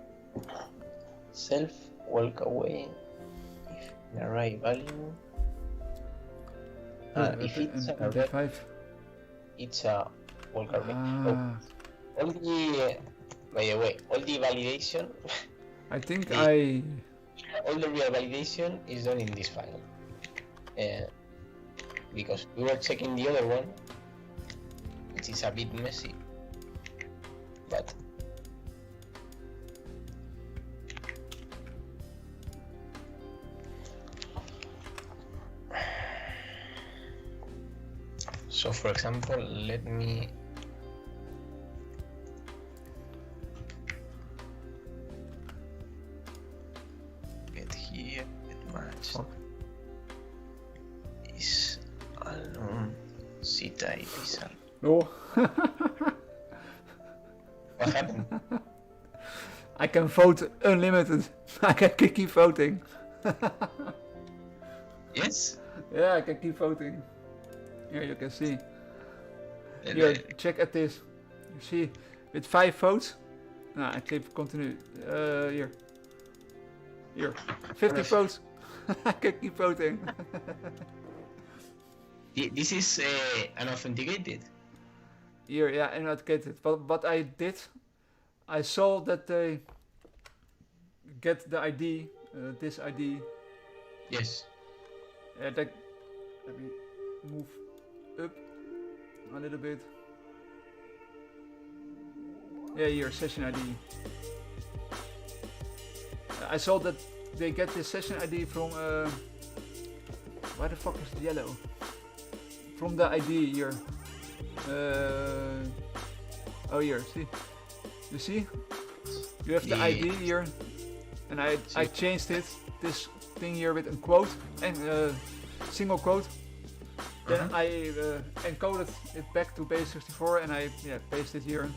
self walk away if an array value. If it's an array, 5. it's a walk away. Ah, All the, by the way, all the validation, I think the- all the real validation is done in this file. Because we were checking the other one, which is a bit messy, but so for example, let me get here, get match Fuck. is alone C-type is alone. Oh. What happened? I can vote unlimited. I can keep voting. Yes? Yeah, I can keep voting. Here you can see. And Here, check at this. You see, with 5 votes. I click continue. Here. Here. 50 votes. I can keep voting. this is unauthenticated. Here, yeah, unauthenticated. But what I did, I saw that they get the ID, this ID. Yes. Let me move up a little bit. Yeah, here, session ID. I saw that they get this session ID from, why the fuck is it yellow? From the ID here. Oh here, see? You see? You have the Yeah. ID here. And I changed it, this thing here with a quote, and single quote. Then I encoded it back to base 64 and I pasted it here.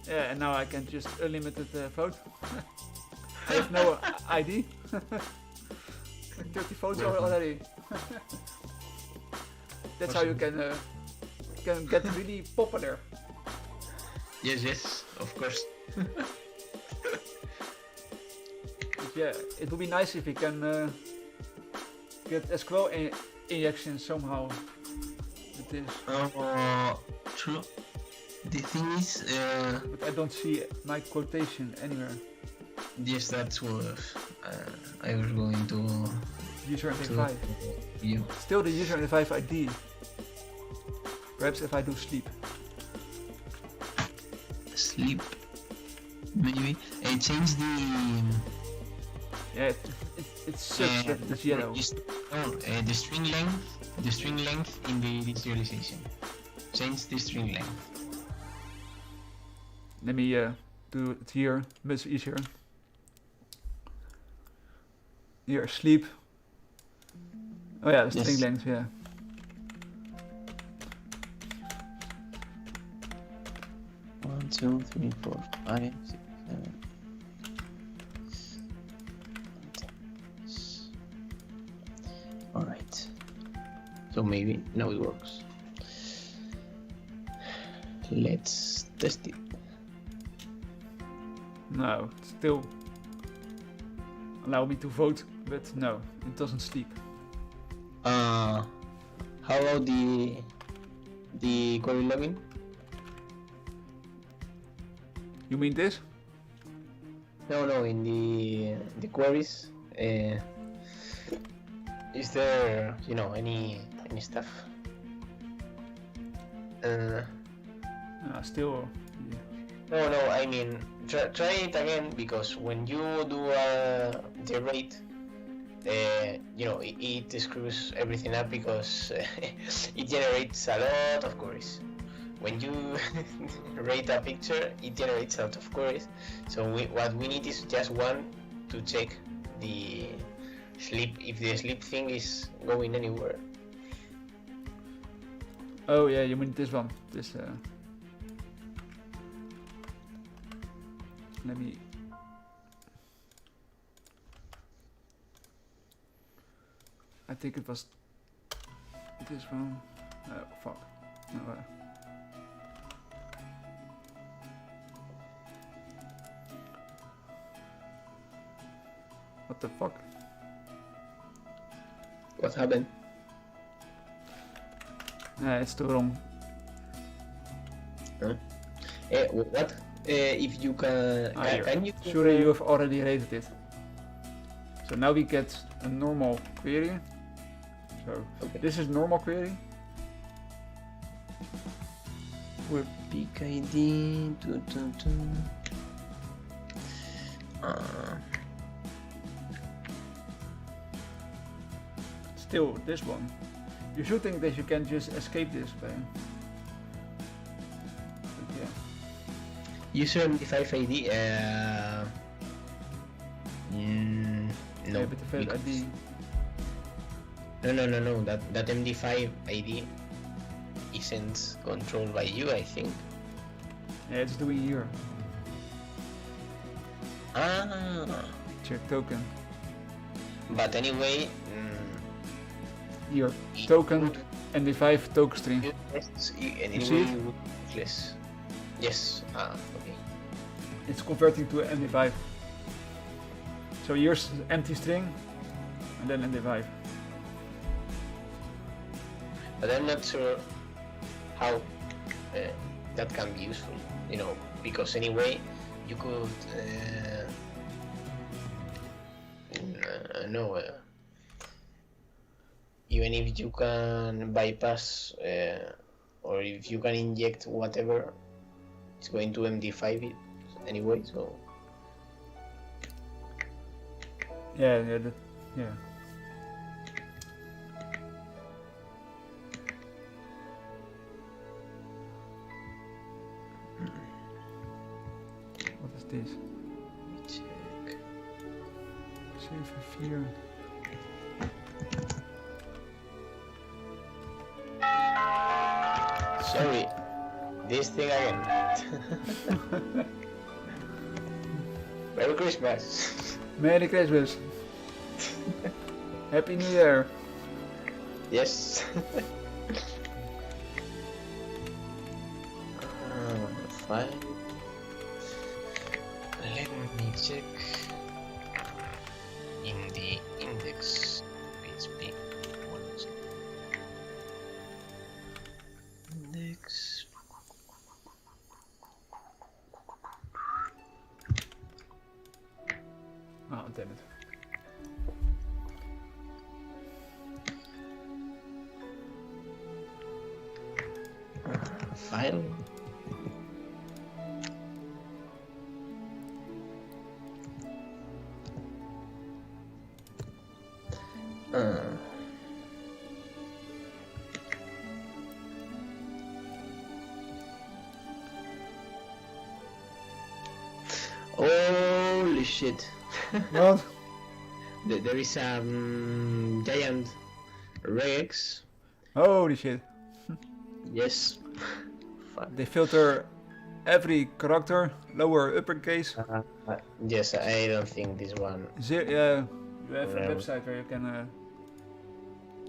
Yeah, and now I can just unlimited vote. I have no ID. 30 votes already. That's how you can get really popular. Yes, of course. But yeah, it would be nice if we can get SQL injection somehow with this. True. The thing is, But I don't see my quotation anywhere. Yes, that's what I was going to User identifier. you. Still the user identifier ID. Perhaps if I do sleep. Sleep, maybe. Change the Yeah, it sucks that it's yellow. the string length in the initialization. Change the string length. Let me do it here, much easier. Here, sleep. Oh yeah, the string Yes. length, yeah. One, two, three, four, five, six, seven. All right. So maybe now it works. Let's test it. No, it still allow me to vote, but no, it doesn't sleep. How about the query login? You mean this? No, in the queries. Is there any stuff? Still. No, I mean try it again, because when you do the rate, it screws everything up, because it generates a lot of queries. When you rate a picture, it generates a lot of queries. So what we need is just one to check the sleep, if the sleep thing is going anywhere. Oh yeah, you mean this one? This. Let me. I think it was this one. Oh fuck. No. What the fuck? What happened? It's still wrong. What? If you can you? Surely you have already rated it. So now we get a normal query. So Okay. this is normal query. With peak ID. Still this one. You should think that you can just escape this by. But yeah. User MD5 ID. No. Yeah, but the failed because- ID. No. That MD5 ID isn't controlled by you, I think. Yeah, it's doing here. Check token. But anyway, Here. it Token would MD5 token string. anyway see it? would be less. Yes. Okay. It's converting to MD5. So here's empty string and then MD5. But I'm not sure how that can be useful, because anyway you could even if you can bypass or if you can inject whatever, it's going to MD5 it anyway, so Yeah. What is this? let me check. CV4. Sorry, this thing again. Merry Christmas. Merry Christmas. Happy New Year. Yes. Fine. Let me check in the index PHP. One second. Index. file. Holy shit. What? There is a giant regex. Holy shit. Yes. Fuck. They filter every character, lower uppercase. Yes, I don't think this one. Yeah, you have a Yeah. website where you can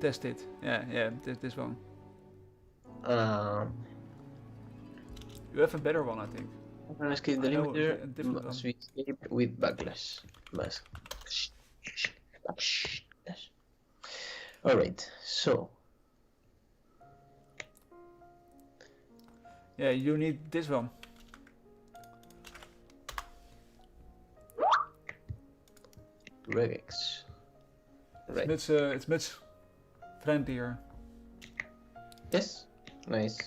test it. Yeah, this one. You have a better one, I think. Escape the I know limiter a different must one. be escaped with backlash. Alright, so Yeah, you need this one. regex. Right. It's much friendlier. Yes. Nice.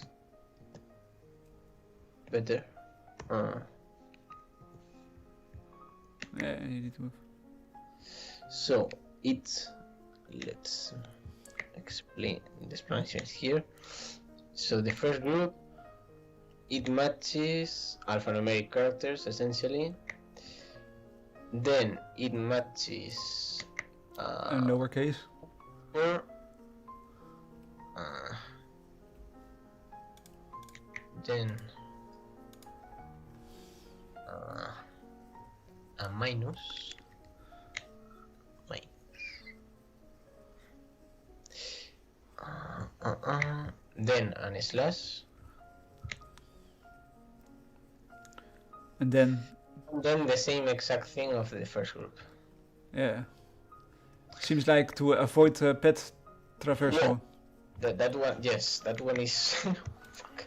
Better. Yeah, you need to move. So let's explain the explanations here. So the first group, it matches alphanumeric characters essentially. Then it matches In lowercase. or then a minus. Then an slash. And then, Then the same exact thing of the first group. yeah. Seems like to avoid pet traversal. That one, yes, that one is. Fuck.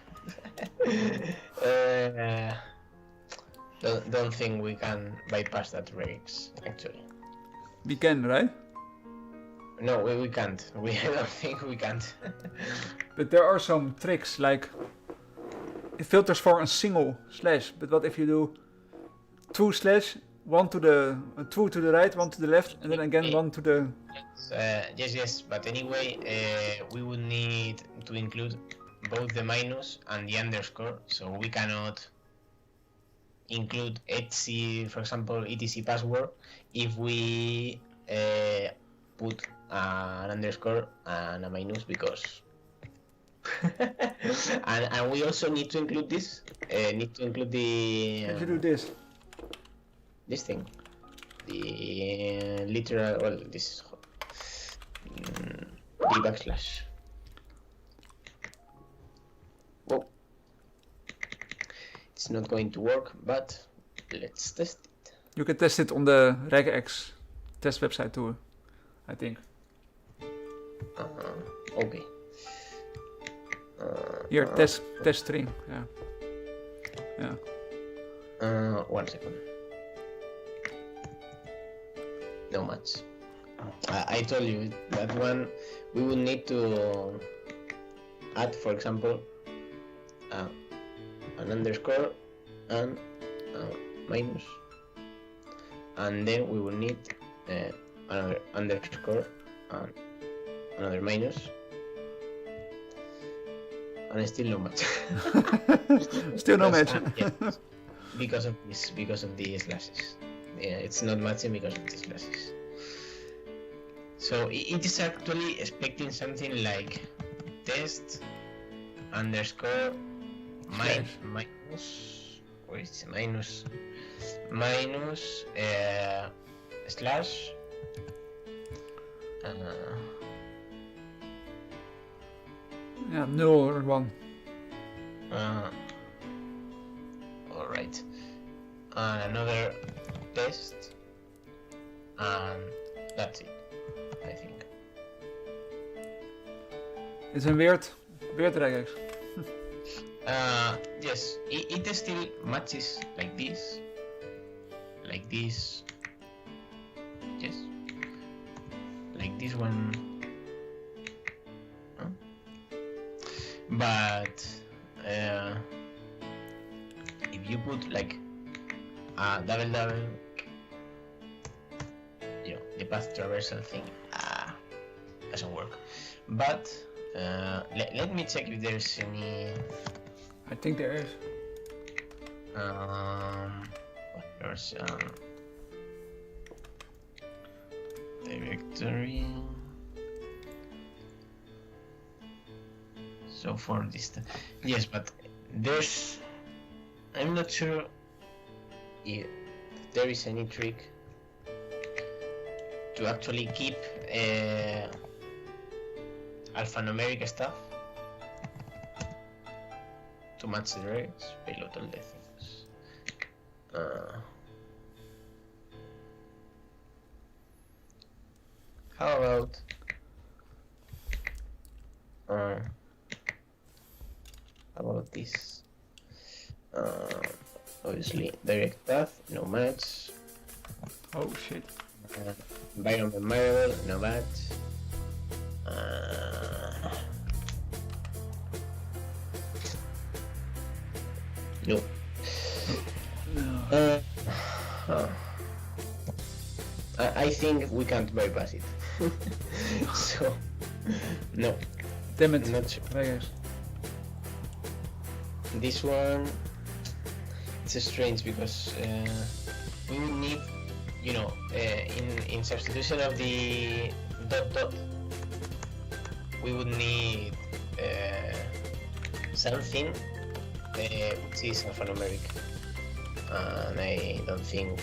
Don't think we can bypass that regex actually. We can, right? No, we can't. I don't think we can't. But there are some tricks, like it filters for a single slash. But what if you do 2 slash, one to the 2 to the right, one to the left, and then again one to the. Yes. But anyway, we would need to include both the minus and the underscore, so we cannot include etc, for example, etc password if we put an underscore and a minus because and we also need to include this. Need to include the. If you do this. This thing, the literal. Well, this the backslash. Whoa. It's not going to work, but let's test it. You can test it on the regex test website too, I think. Okay. Here, test string. Yeah. 1 second. No match. I told you that one we would need to add, for example, an underscore and minus, and then we will need another underscore and another minus, and still no match. Still no match. Yes, because of the slashes. Yeah, it's not matching because of the slashes. So it is actually expecting something like test underscore minus. Where is it? Minus slash. Yeah, 0 or 1. All right. And another test, and that's it, I think. It's a weird regex. Yes, it still matches like this, yes, like this one, but if you put like a double, the path traversal thing doesn't work. But let me check if there's any. I think there is. What version? Directory. So for this, yes, but there's. I'm not sure if there is any trick to actually keep alphanumeric stuff to match the rates, payload all the things. How about this? Obviously, direct path, no match. Oh shit. Environment variable, no match. No. I think we can't bypass it. So, no. Damn it. Not sure. Vegas. This one, it's strange because we would need, in substitution of the dot, we would need something which is alphanumeric, and I don't think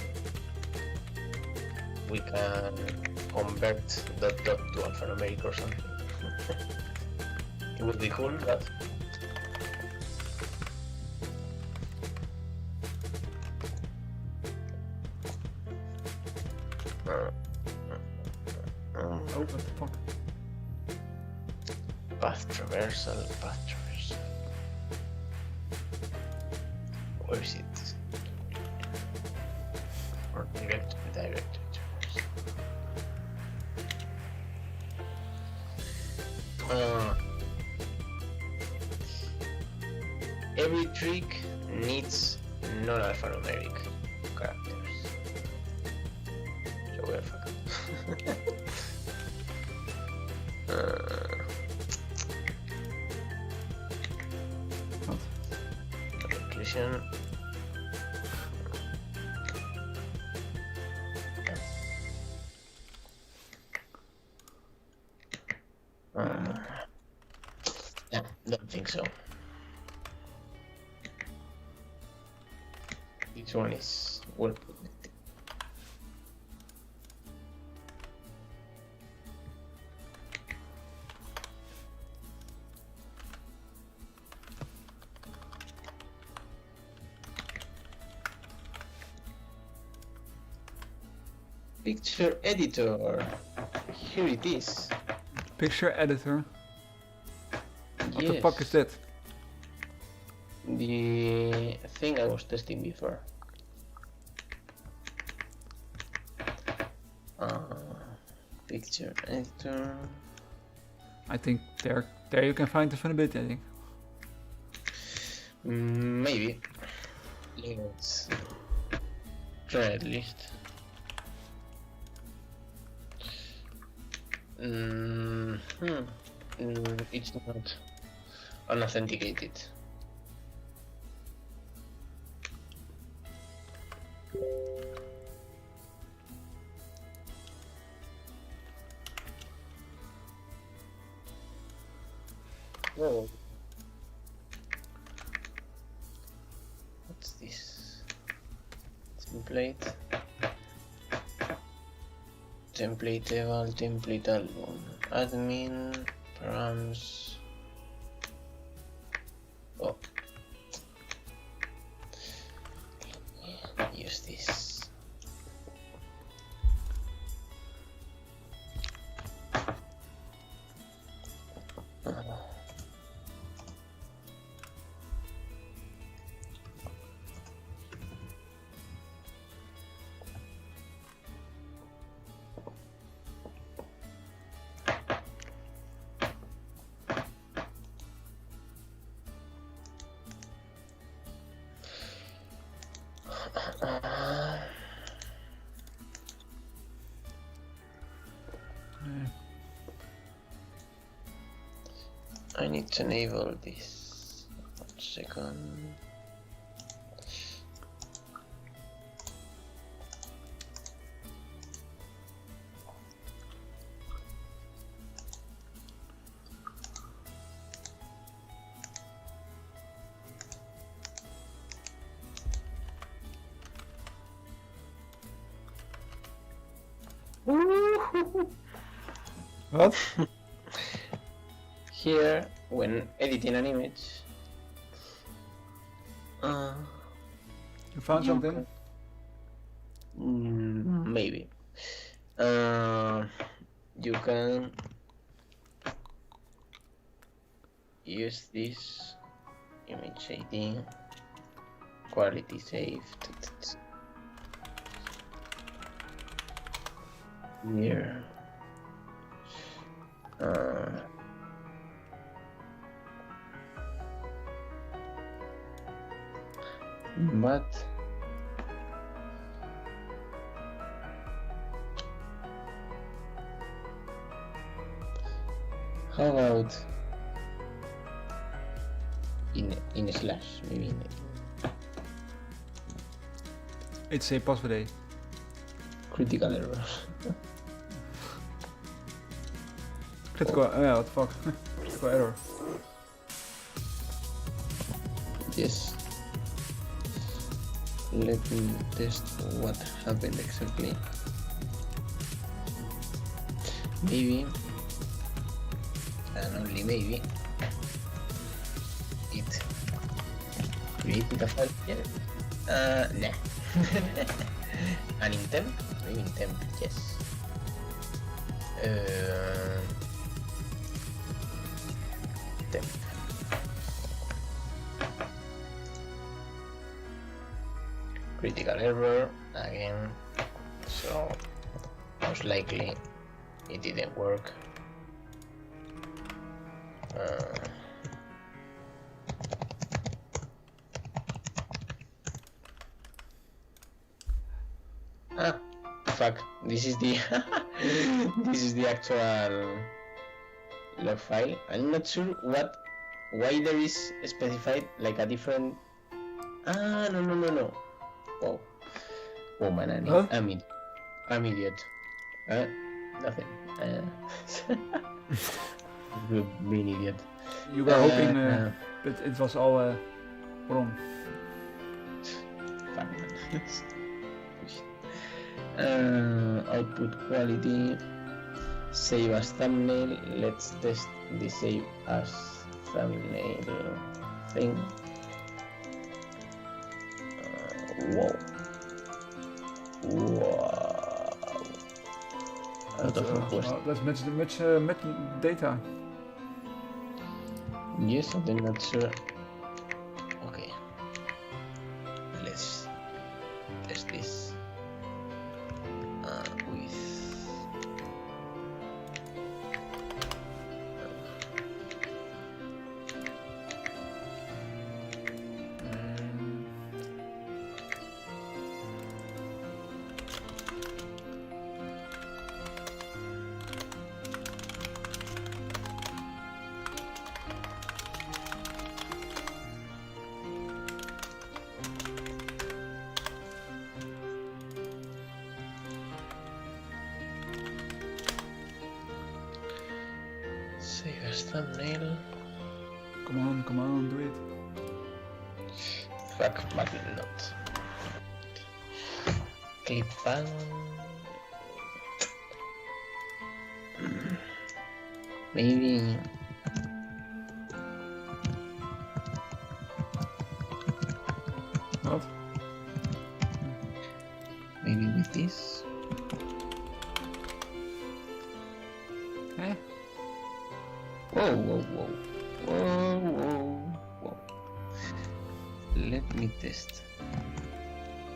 we can convert dot to alphanumeric or something. It would be cool, but Oh, what the fuck? path traversal. Where is it? Or direct traversal. Every trick needs non-alphanumeric characters. So we're fucked. Conclusion. Yeah, don't think so. This one is well put. Picture editor. Here it is. Picture editor. What the Yes. fuck is that? The thing I was testing before. Picture editor. I think there you can find the vulnerability, I think. Maybe. Let's try at least. It's not unauthenticated. Whoa. What's this? Template. Template eval, template album. Admin, params. Oh. Use this. I need to enable this. 1 second. What? Here, when editing an image, You found something? maybe. You can use this image shading, quality saved. Here. But how about in slash, maybe in It's a password. critical error. Critical, yeah, what the fuck? Critical error. Yes. Let me test what happened exactly. Maybe, and only maybe, it created a file here. Nah. And in temp? Maybe in temp, yes. Temp. Critical error again, so most likely it didn't work. Fuck, this is the this is the actual log file. I'm not sure why there is specified like a different. No. Wow. Oh man, Huh? I'm idiot. Nothing. Being idiot. You were hoping, but it was all wrong. Fuck man. Output quality. Save as thumbnail. Let's test the save as thumbnail thing. Wow. Out of request. That's much data. Yes, I'm not sure. Okay. Let's test this with. Save as thumbnail. Come on, do it. Fuck, but not. Clip on. Maybe. What? Maybe with this. Eh? Whoa. Let me test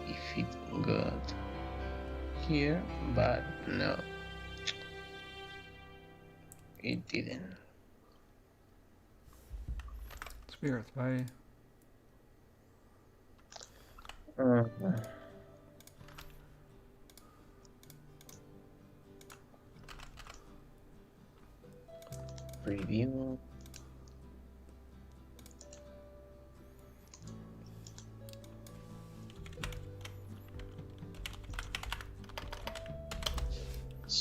if it got here, but no, it didn't. It's weird. Why? Preview.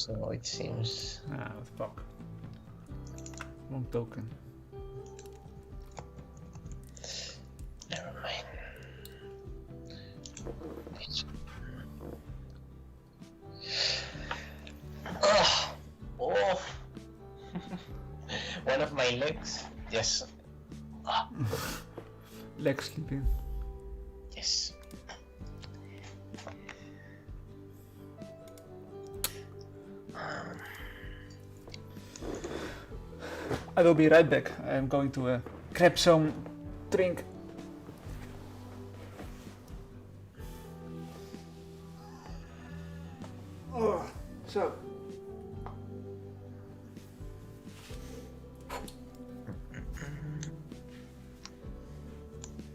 So it seems. Ah, what the fuck. Wrong token. Never mind. Oh. One of my legs. Yes. Leg sleeping. Yes. I will be right back. I am going to grab some drink. Oh, so.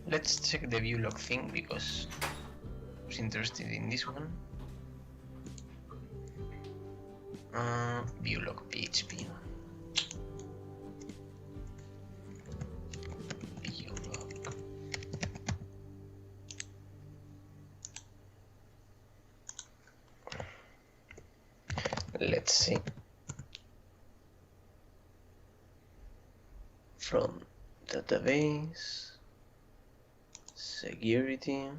Let's check the view log thing because I was interested in this one. View log PHP. View log. Let's see. From database. Security,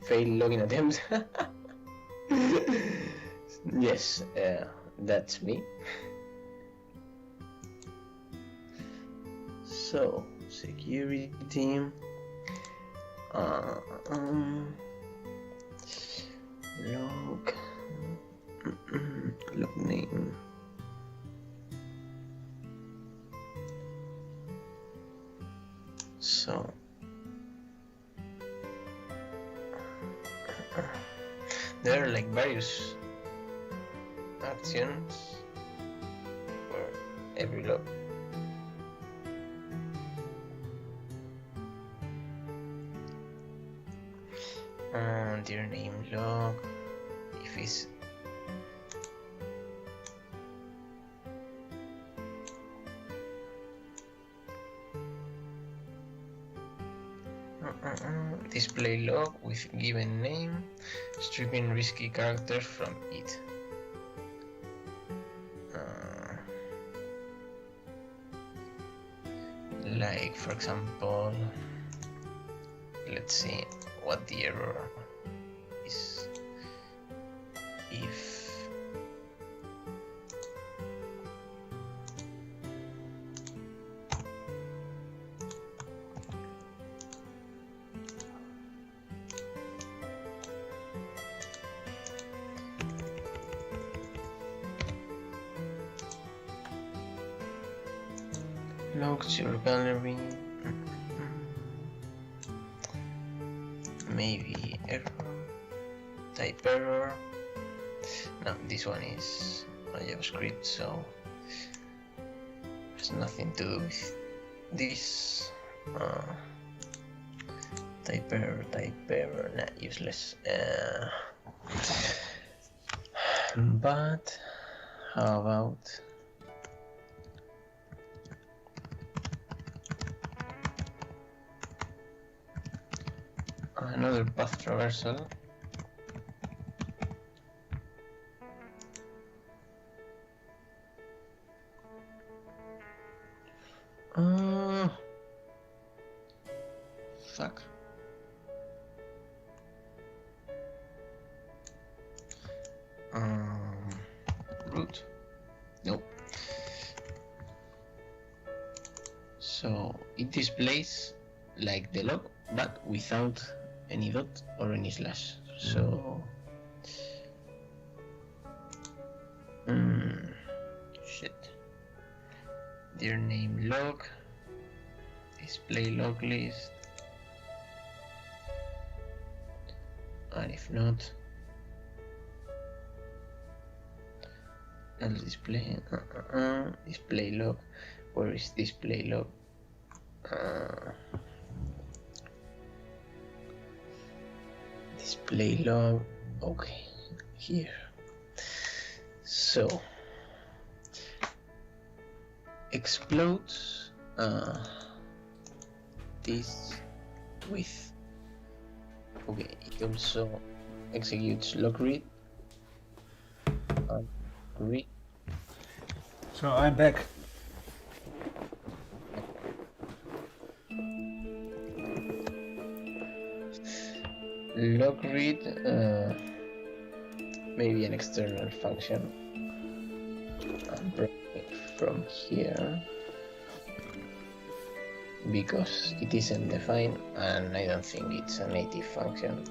failed login attempt. Yes, that's me. So, security, log, log name. So. There are like various actions for every log. And your name log, if it's display log with given name, stripping risky characters from it. Like for example, let's see what the error is. If logs your gallery, maybe error, type error. No, this one is a JavaScript, so there's nothing to do with this. Type error, nah, useless. But how about another path traversal? Fuck. Root. Nope. So it displays like the log, but without any dot or any slash. So shit. Their name log, display log list, and if not, I'll display display log. Where is display log? Display log. Okay, here. So explodes this with. Okay, it also executes log read and read So I'm back. Log read, maybe an external function. I'm bringing it from here because it isn't defined and I don't think it's a native function.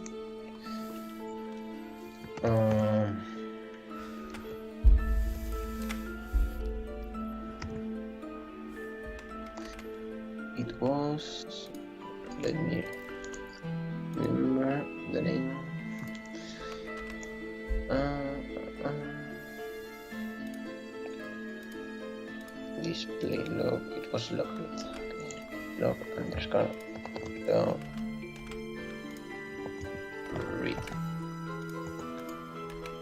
It was, let me remember the name. Display log, it was log read. Okay. Log underscore log read.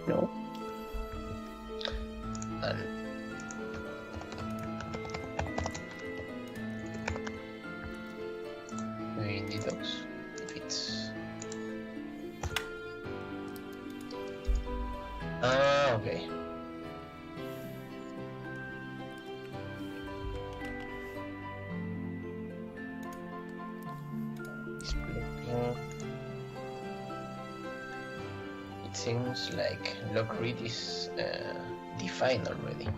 No. And maybe in the docs if it's okay. It seems like log read is defined already.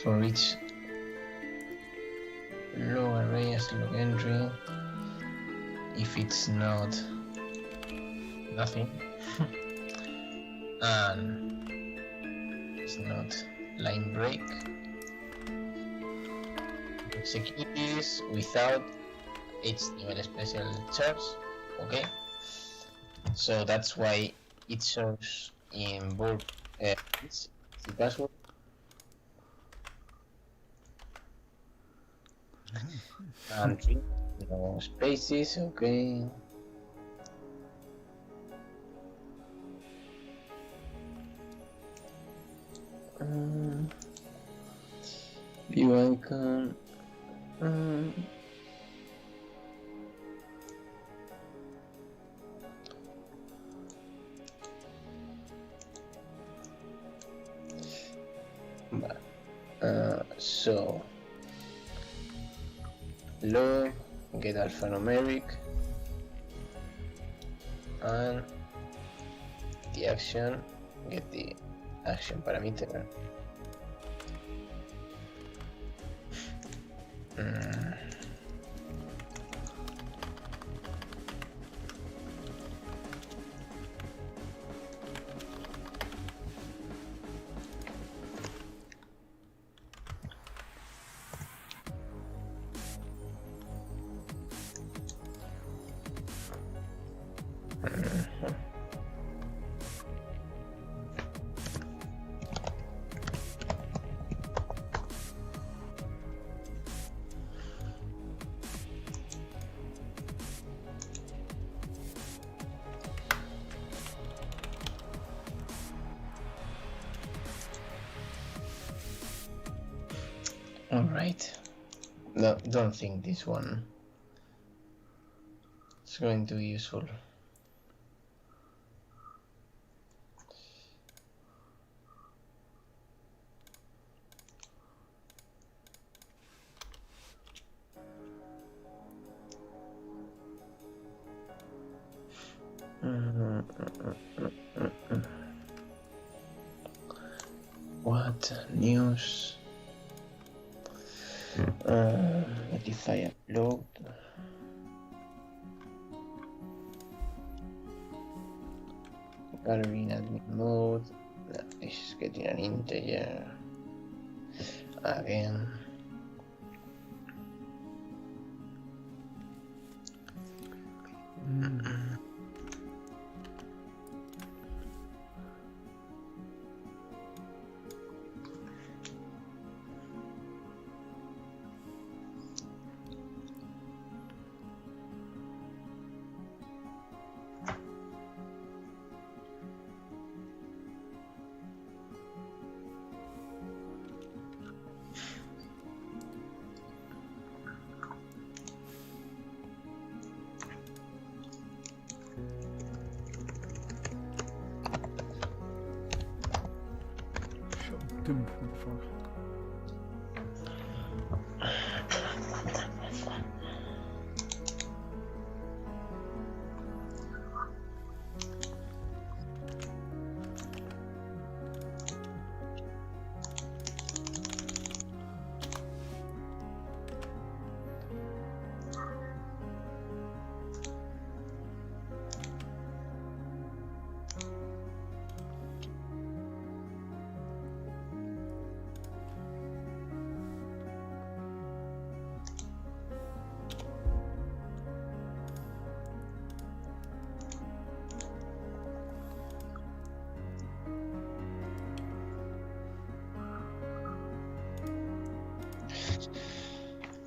For each log array as log entry, if it's not nothing and it's not line break, execute this without HTML special charge. Okay, so that's why it shows in both the password. And no spaces, okay. View icon. So log get alphanumeric and the action get the action parameter. All right. No, don't think this one is going to be useful. What news? Notify upload. Gallery in admin mode. It's getting an integer again. Doom, what the fuck?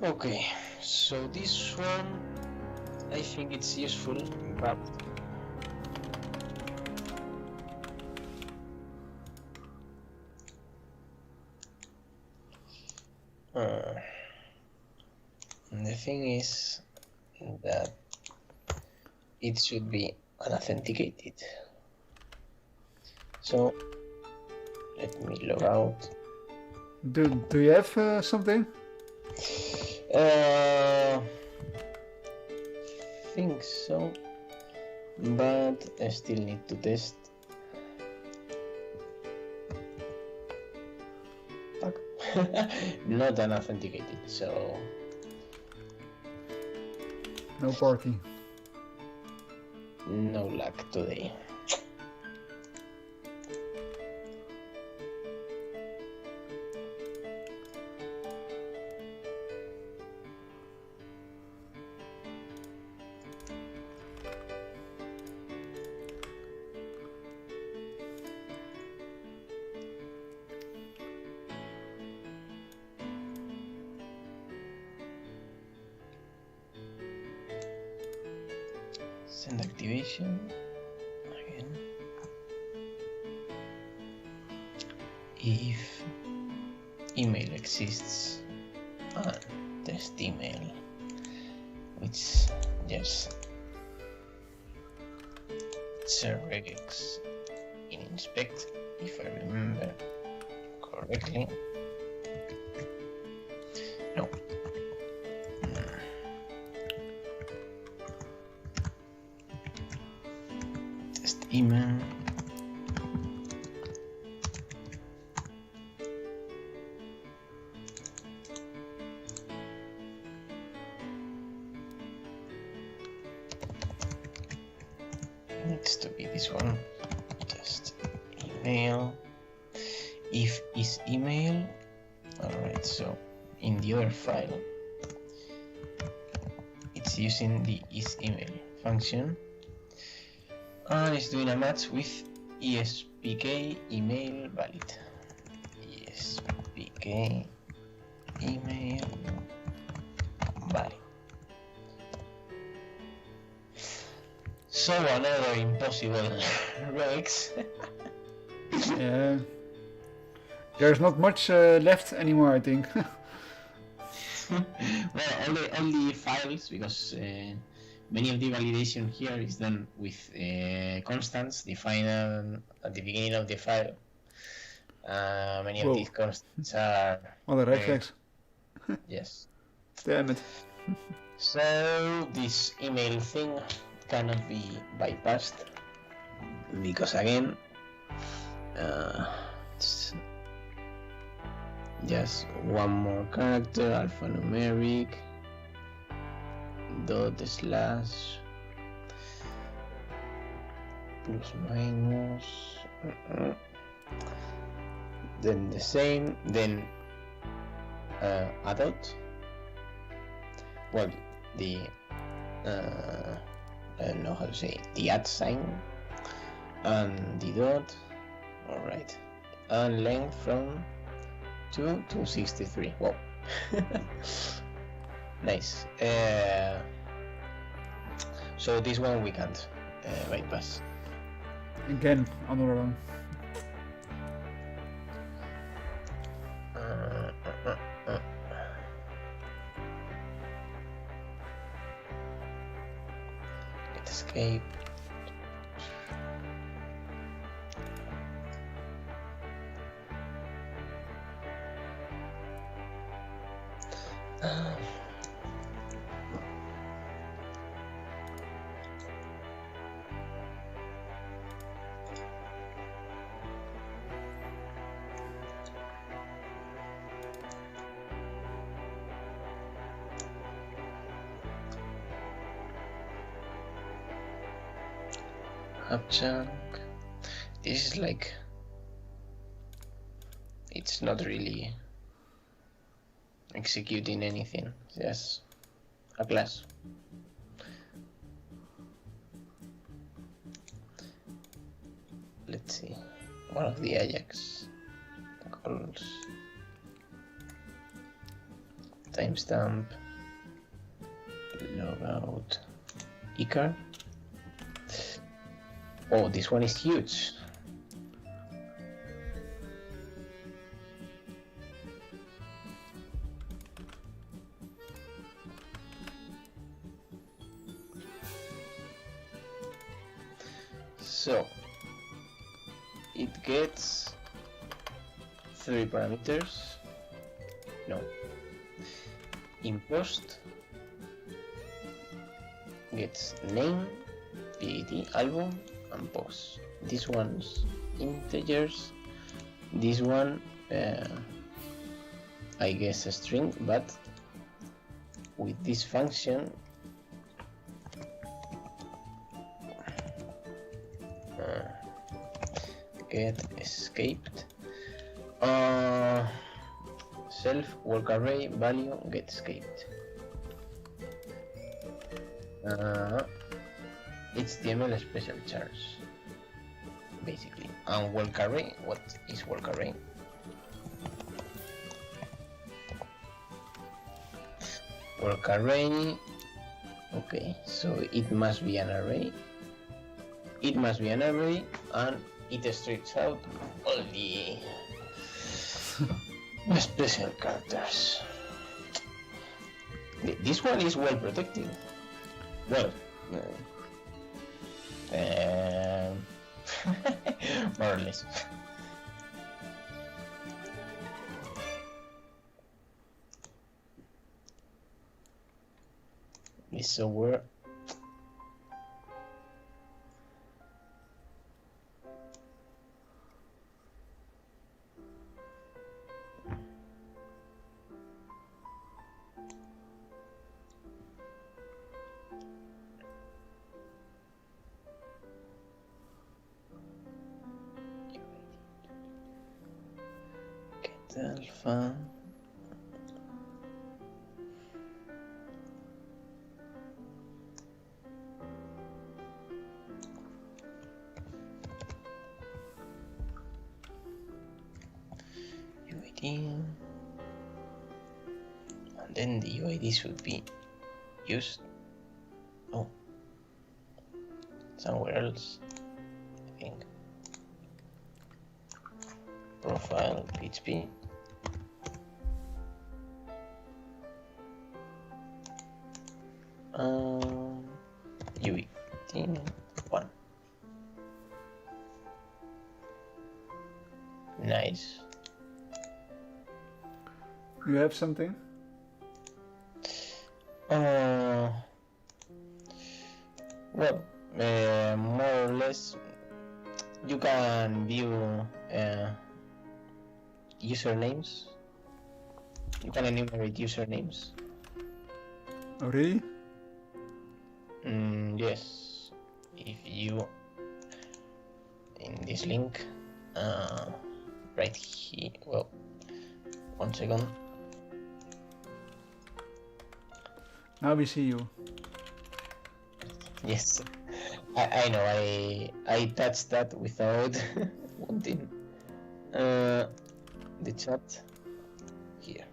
Okay, so this one, I think it's useful, but the thing is that it should be unauthenticated. So let me log out. Do you have something? Think so, but I still need to test. Fuck. Not unauthenticated, so No party. no luck today. Send activation again. If email exists and test email, which just regex in inspect, if I remember correctly. No. Test email. Needs to be this one. Test email. If is email. Alright, so in the other file it's using the isEmail function and it's doing a match with espk email valid. Espk email valid. So another impossible regex. Yeah. There's not much left anymore, I think. Well, only files, because many of the validation here is done with constants defined at the beginning of the file. Many Whoa. of these constants are... What a red flags. Yes. Damn it. So this email thing cannot be bypassed because again it's just one more character, alphanumeric, dot slash, plus minus, then the same, then a dot, well, the I don't know how to say it, the @ sign, and the dot, alright, and length from 2 to 63. Wow. Nice. So this one we can't bypass. Again, another one. Let's escape. Up chunk. This is like, it's not really executing anything, just a class. Let's see, one of the Ajax calls, timestamp, logout, Icar. Oh, this one is huge. So it gets 3 parameters. No. In post gets name, PAT, album, and post. This one's integers. This one, I guess a string, but with this function, get escaped. Self work array value get escaped. HTML special charge, basically. And work array, what is work array? Work array, okay, so it must be an array. It must be an array, and it strips out all the special characters. This one is well protected. Well, more or less. This software alpha. UID, and then the UID should be used somewhere else, I think. Profile PHP. UI 1. Nice. You have something? Well, more or less, you can view usernames. You can enumerate usernames. Oh, really? Yes. If you, in this link, right here, well, 1 second. Now we see you. Yes, I know. I touched that without wanting. The chat here.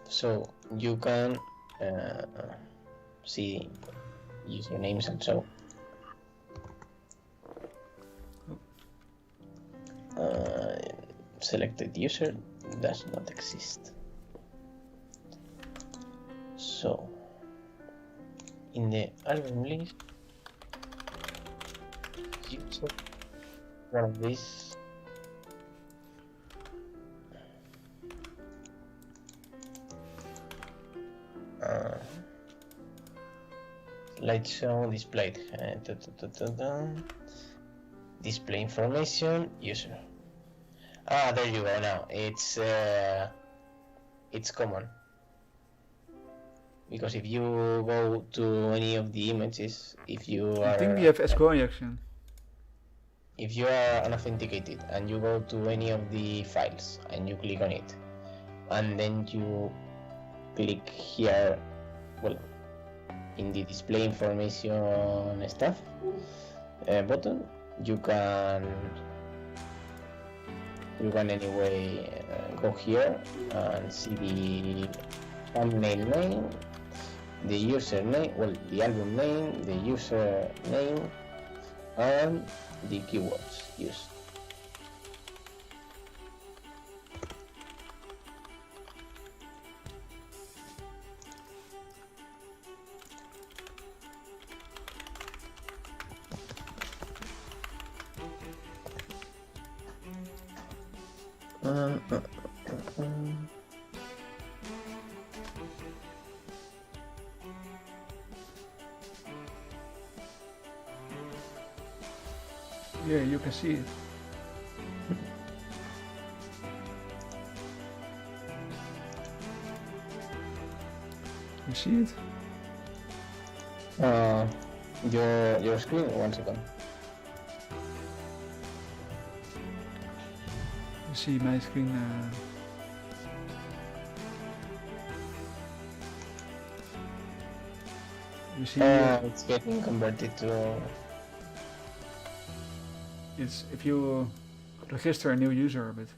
So you can see usernames and so. Selected user does not exist. So in the album list, you check one of these light show displayed. Display information user. Ah, there you go. Now it's common, because if you go to any of the images, if you I think we are have SQL action. if you are unauthenticated and you go to any of the files and you click on it, and then you click here, well, in the display information stuff button, you can anyway go here and see the thumbnail name, the user name, well, the album name, the user name, and the keywords used. Yeah, you can see it. You see it? Your screen, 1 second. You see my screen. You see, It's getting converted to. it's if you register a new user, but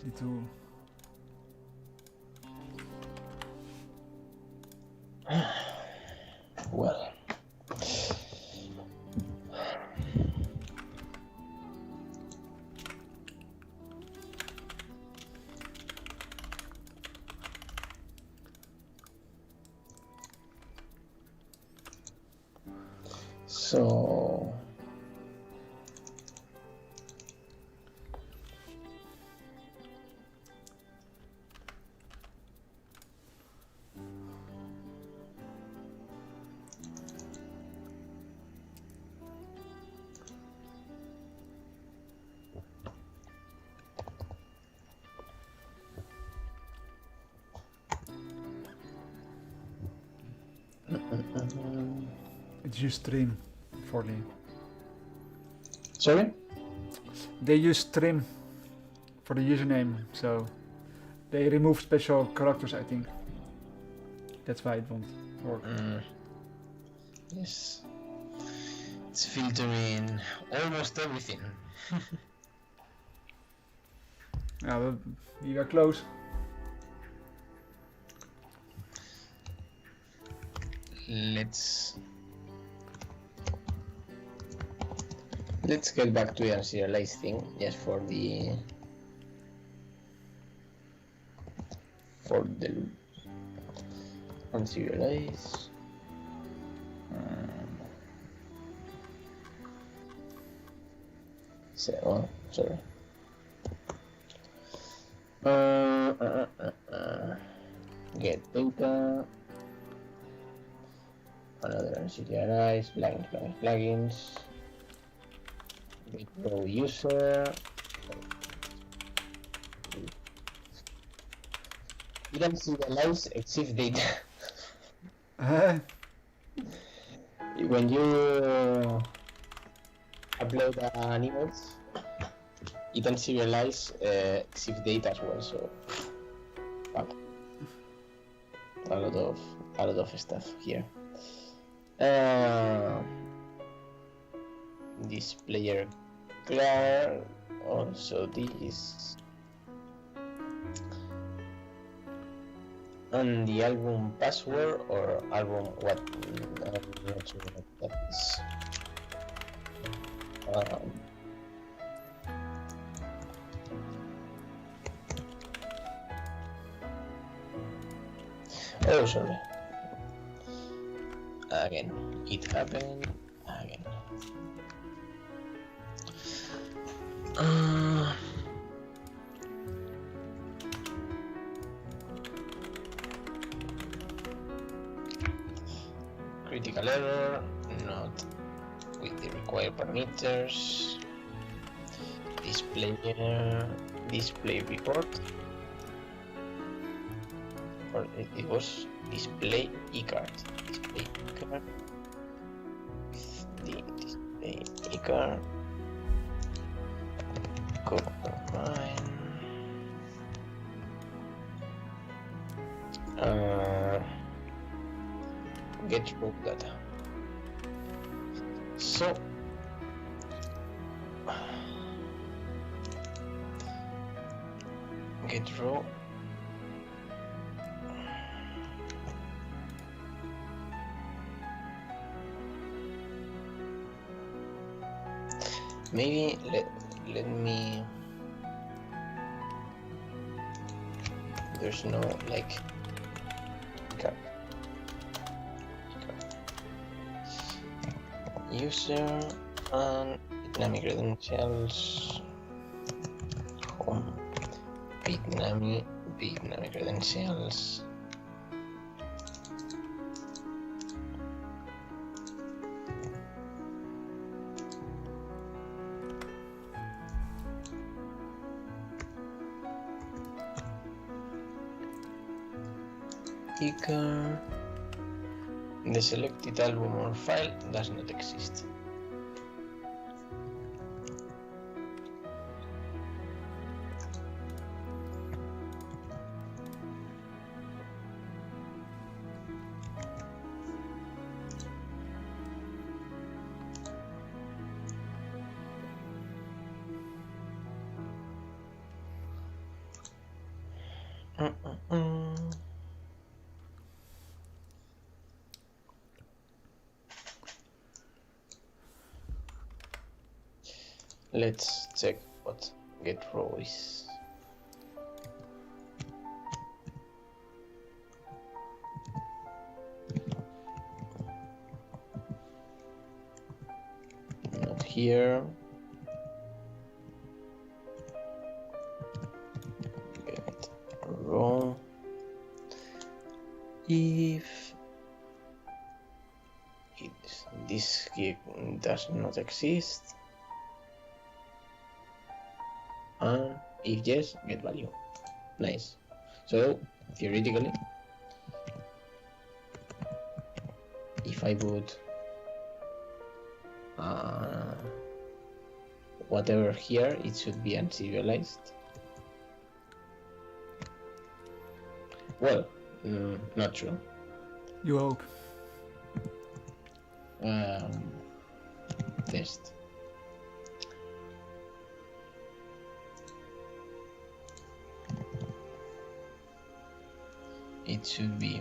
need to. Well. So. It's use trim for the. Sorry? They use trim for the username, so they remove special characters, I think. That's why it won't work. Yes. It's filtering almost everything. Yeah, but we were close. Let's get back to the unserialized thing, just for the unserialized. So, sorry. Get data. Another unserialized plugins. Get pro user. You can serialize exif data. When you upload an image, you can serialize exif data as well. So a lot of stuff here. This player clear, also this, and the album password or album what, I'm not sure what that is. Oh, sorry. Again. it happened again. Critical error, not with the required parameters. Display report, or it was display e-card. Display e-card. The display e-card. Combine. Get row data. So get row. Maybe let me. There's no like card. User and Vietnamese credentials. Home. Vietnamese credentials. Icon. The selected album or file does not exist. Let's check what get row is. Not here. Get row. If this key does not exist. And if yes, get value. Nice. So theoretically, if I put whatever here, it should be unserialized. Well, not true. You hope. Test. It should be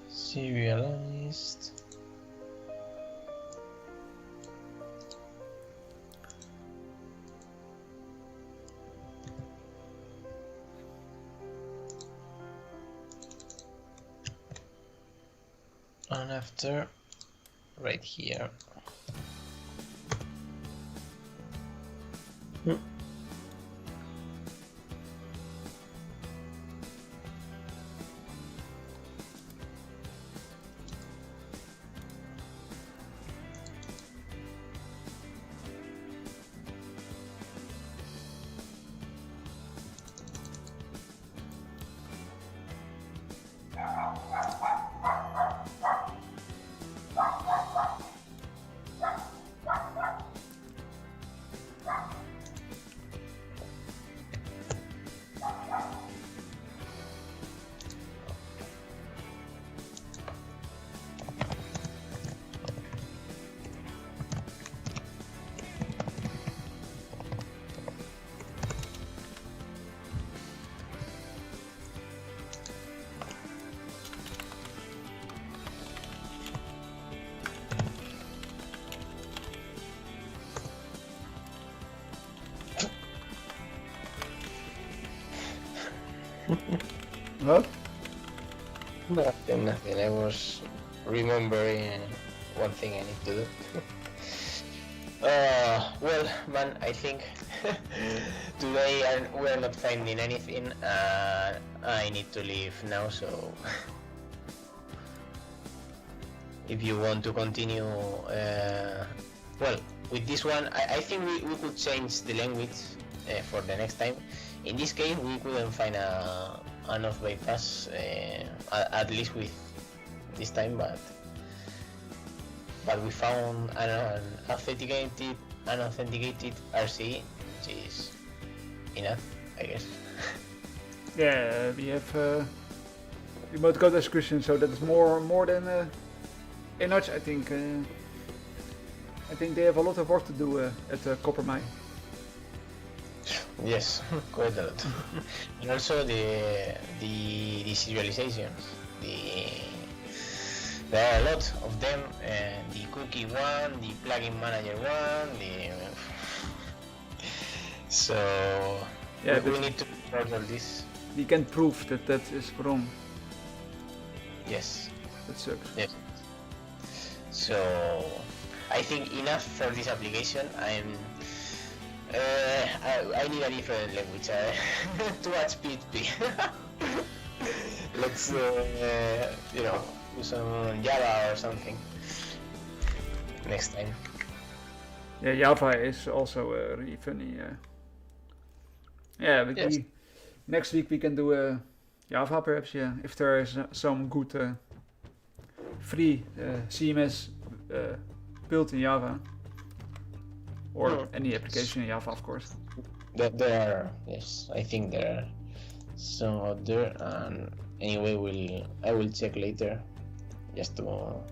serialized. And after, right here. Nothing, nothing. I was remembering one thing I need to do. Well, man, I think today we're not finding anything. I need to leave now, so if you want to continue, well, with this one, I think we could change the language for the next time. In this case, we couldn't find an off bypass, at least with this time, but we found an authenticated RC, which is enough, I guess. Yeah, we have remote code execution, so that is more than enough. I think they have a lot of work to do at Coppermine. Yes, quite a lot. And also the serializations. There are a lot of them. The cookie one, the plugin manager one, so yeah, we need to report all this. We can prove that is wrong. Yes. That sucks. Yes. So I think enough for this application. I need a different language. Too much PHP. Let's do some Java or something next time. Yeah, Java is also really funny. Yeah, but Yes. next week we can do Java perhaps. Yeah, if there is some good free CMS built in Java, or any application in Java, of course. There are, yes, I think there are some out there, and anyway, I will check later, just to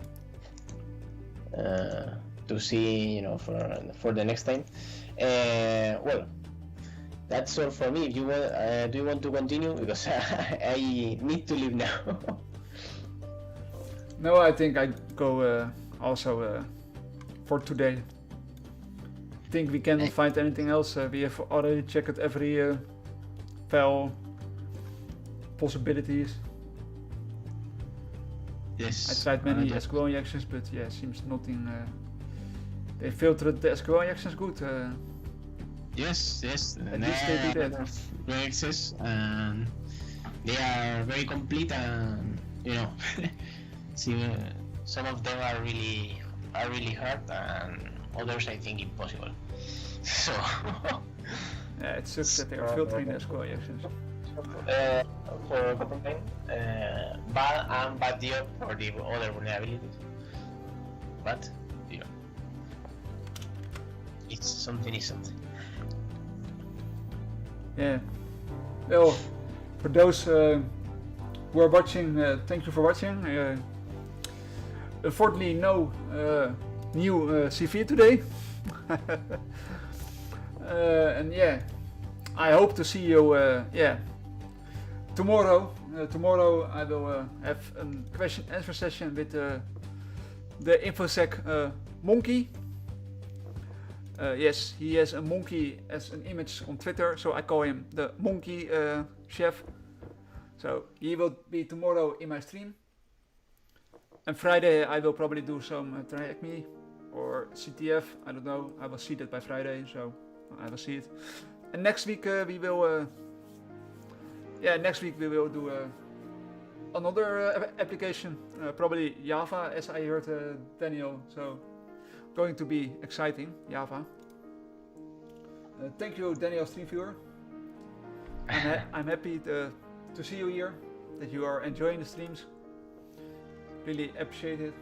see, for the next time. Well, that's all for me. If you want, do you want to continue? Because I need to leave now. No, I think I go also for today. I think we cannot find anything else. We have already checked every file possibilities. Yes. I tried many SQL injections, but yeah, seems nothing. They filtered the SQL injections good. Yes. At least they do that. Access, and they are very complete, and see, some of them are really hard, and others I think impossible. So Yeah, it sucks that they are filtering the SQL injections. for Copenhagen, bad deal for the other vulnerabilities, but it's something is something. Yeah. Well, for those who are watching, thank you for watching. Unfortunately, no new CVE today. And yeah, I hope to see you tomorrow. Tomorrow I will have a question answer session with the InfoSec monkey. Yes, he has a monkey as an image on Twitter, so I call him the monkey chef. So he will be tomorrow in my stream. And Friday I will probably do some Triac Me or CTF, I don't know. I will see that by Friday, so I will see it. And next week we will do another application, probably Java, as I heard Daniel. So going to be exciting, Java. Thank you, Daniel, stream viewer. I'm happy to see you here, that you are enjoying the streams. Really appreciate it.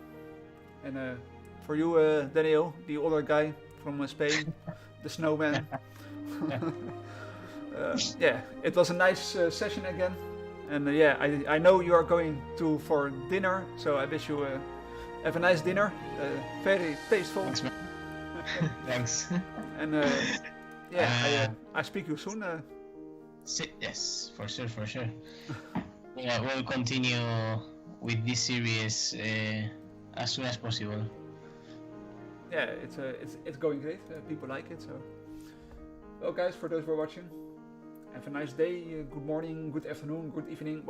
And for you, Daniel, the other guy from Spain, the snowman. Yeah, it was a nice session again. And yeah, I know you are going for dinner, so I wish you have a nice dinner. Very tasteful. Thanks, man. Thanks. And yeah, I speak you soon. Yes, for sure. Yeah, we'll continue with this series as soon as possible. Yeah, it's going great. People like it. So, well, guys, for those who are watching, have a nice day. Good morning, good afternoon, good evening.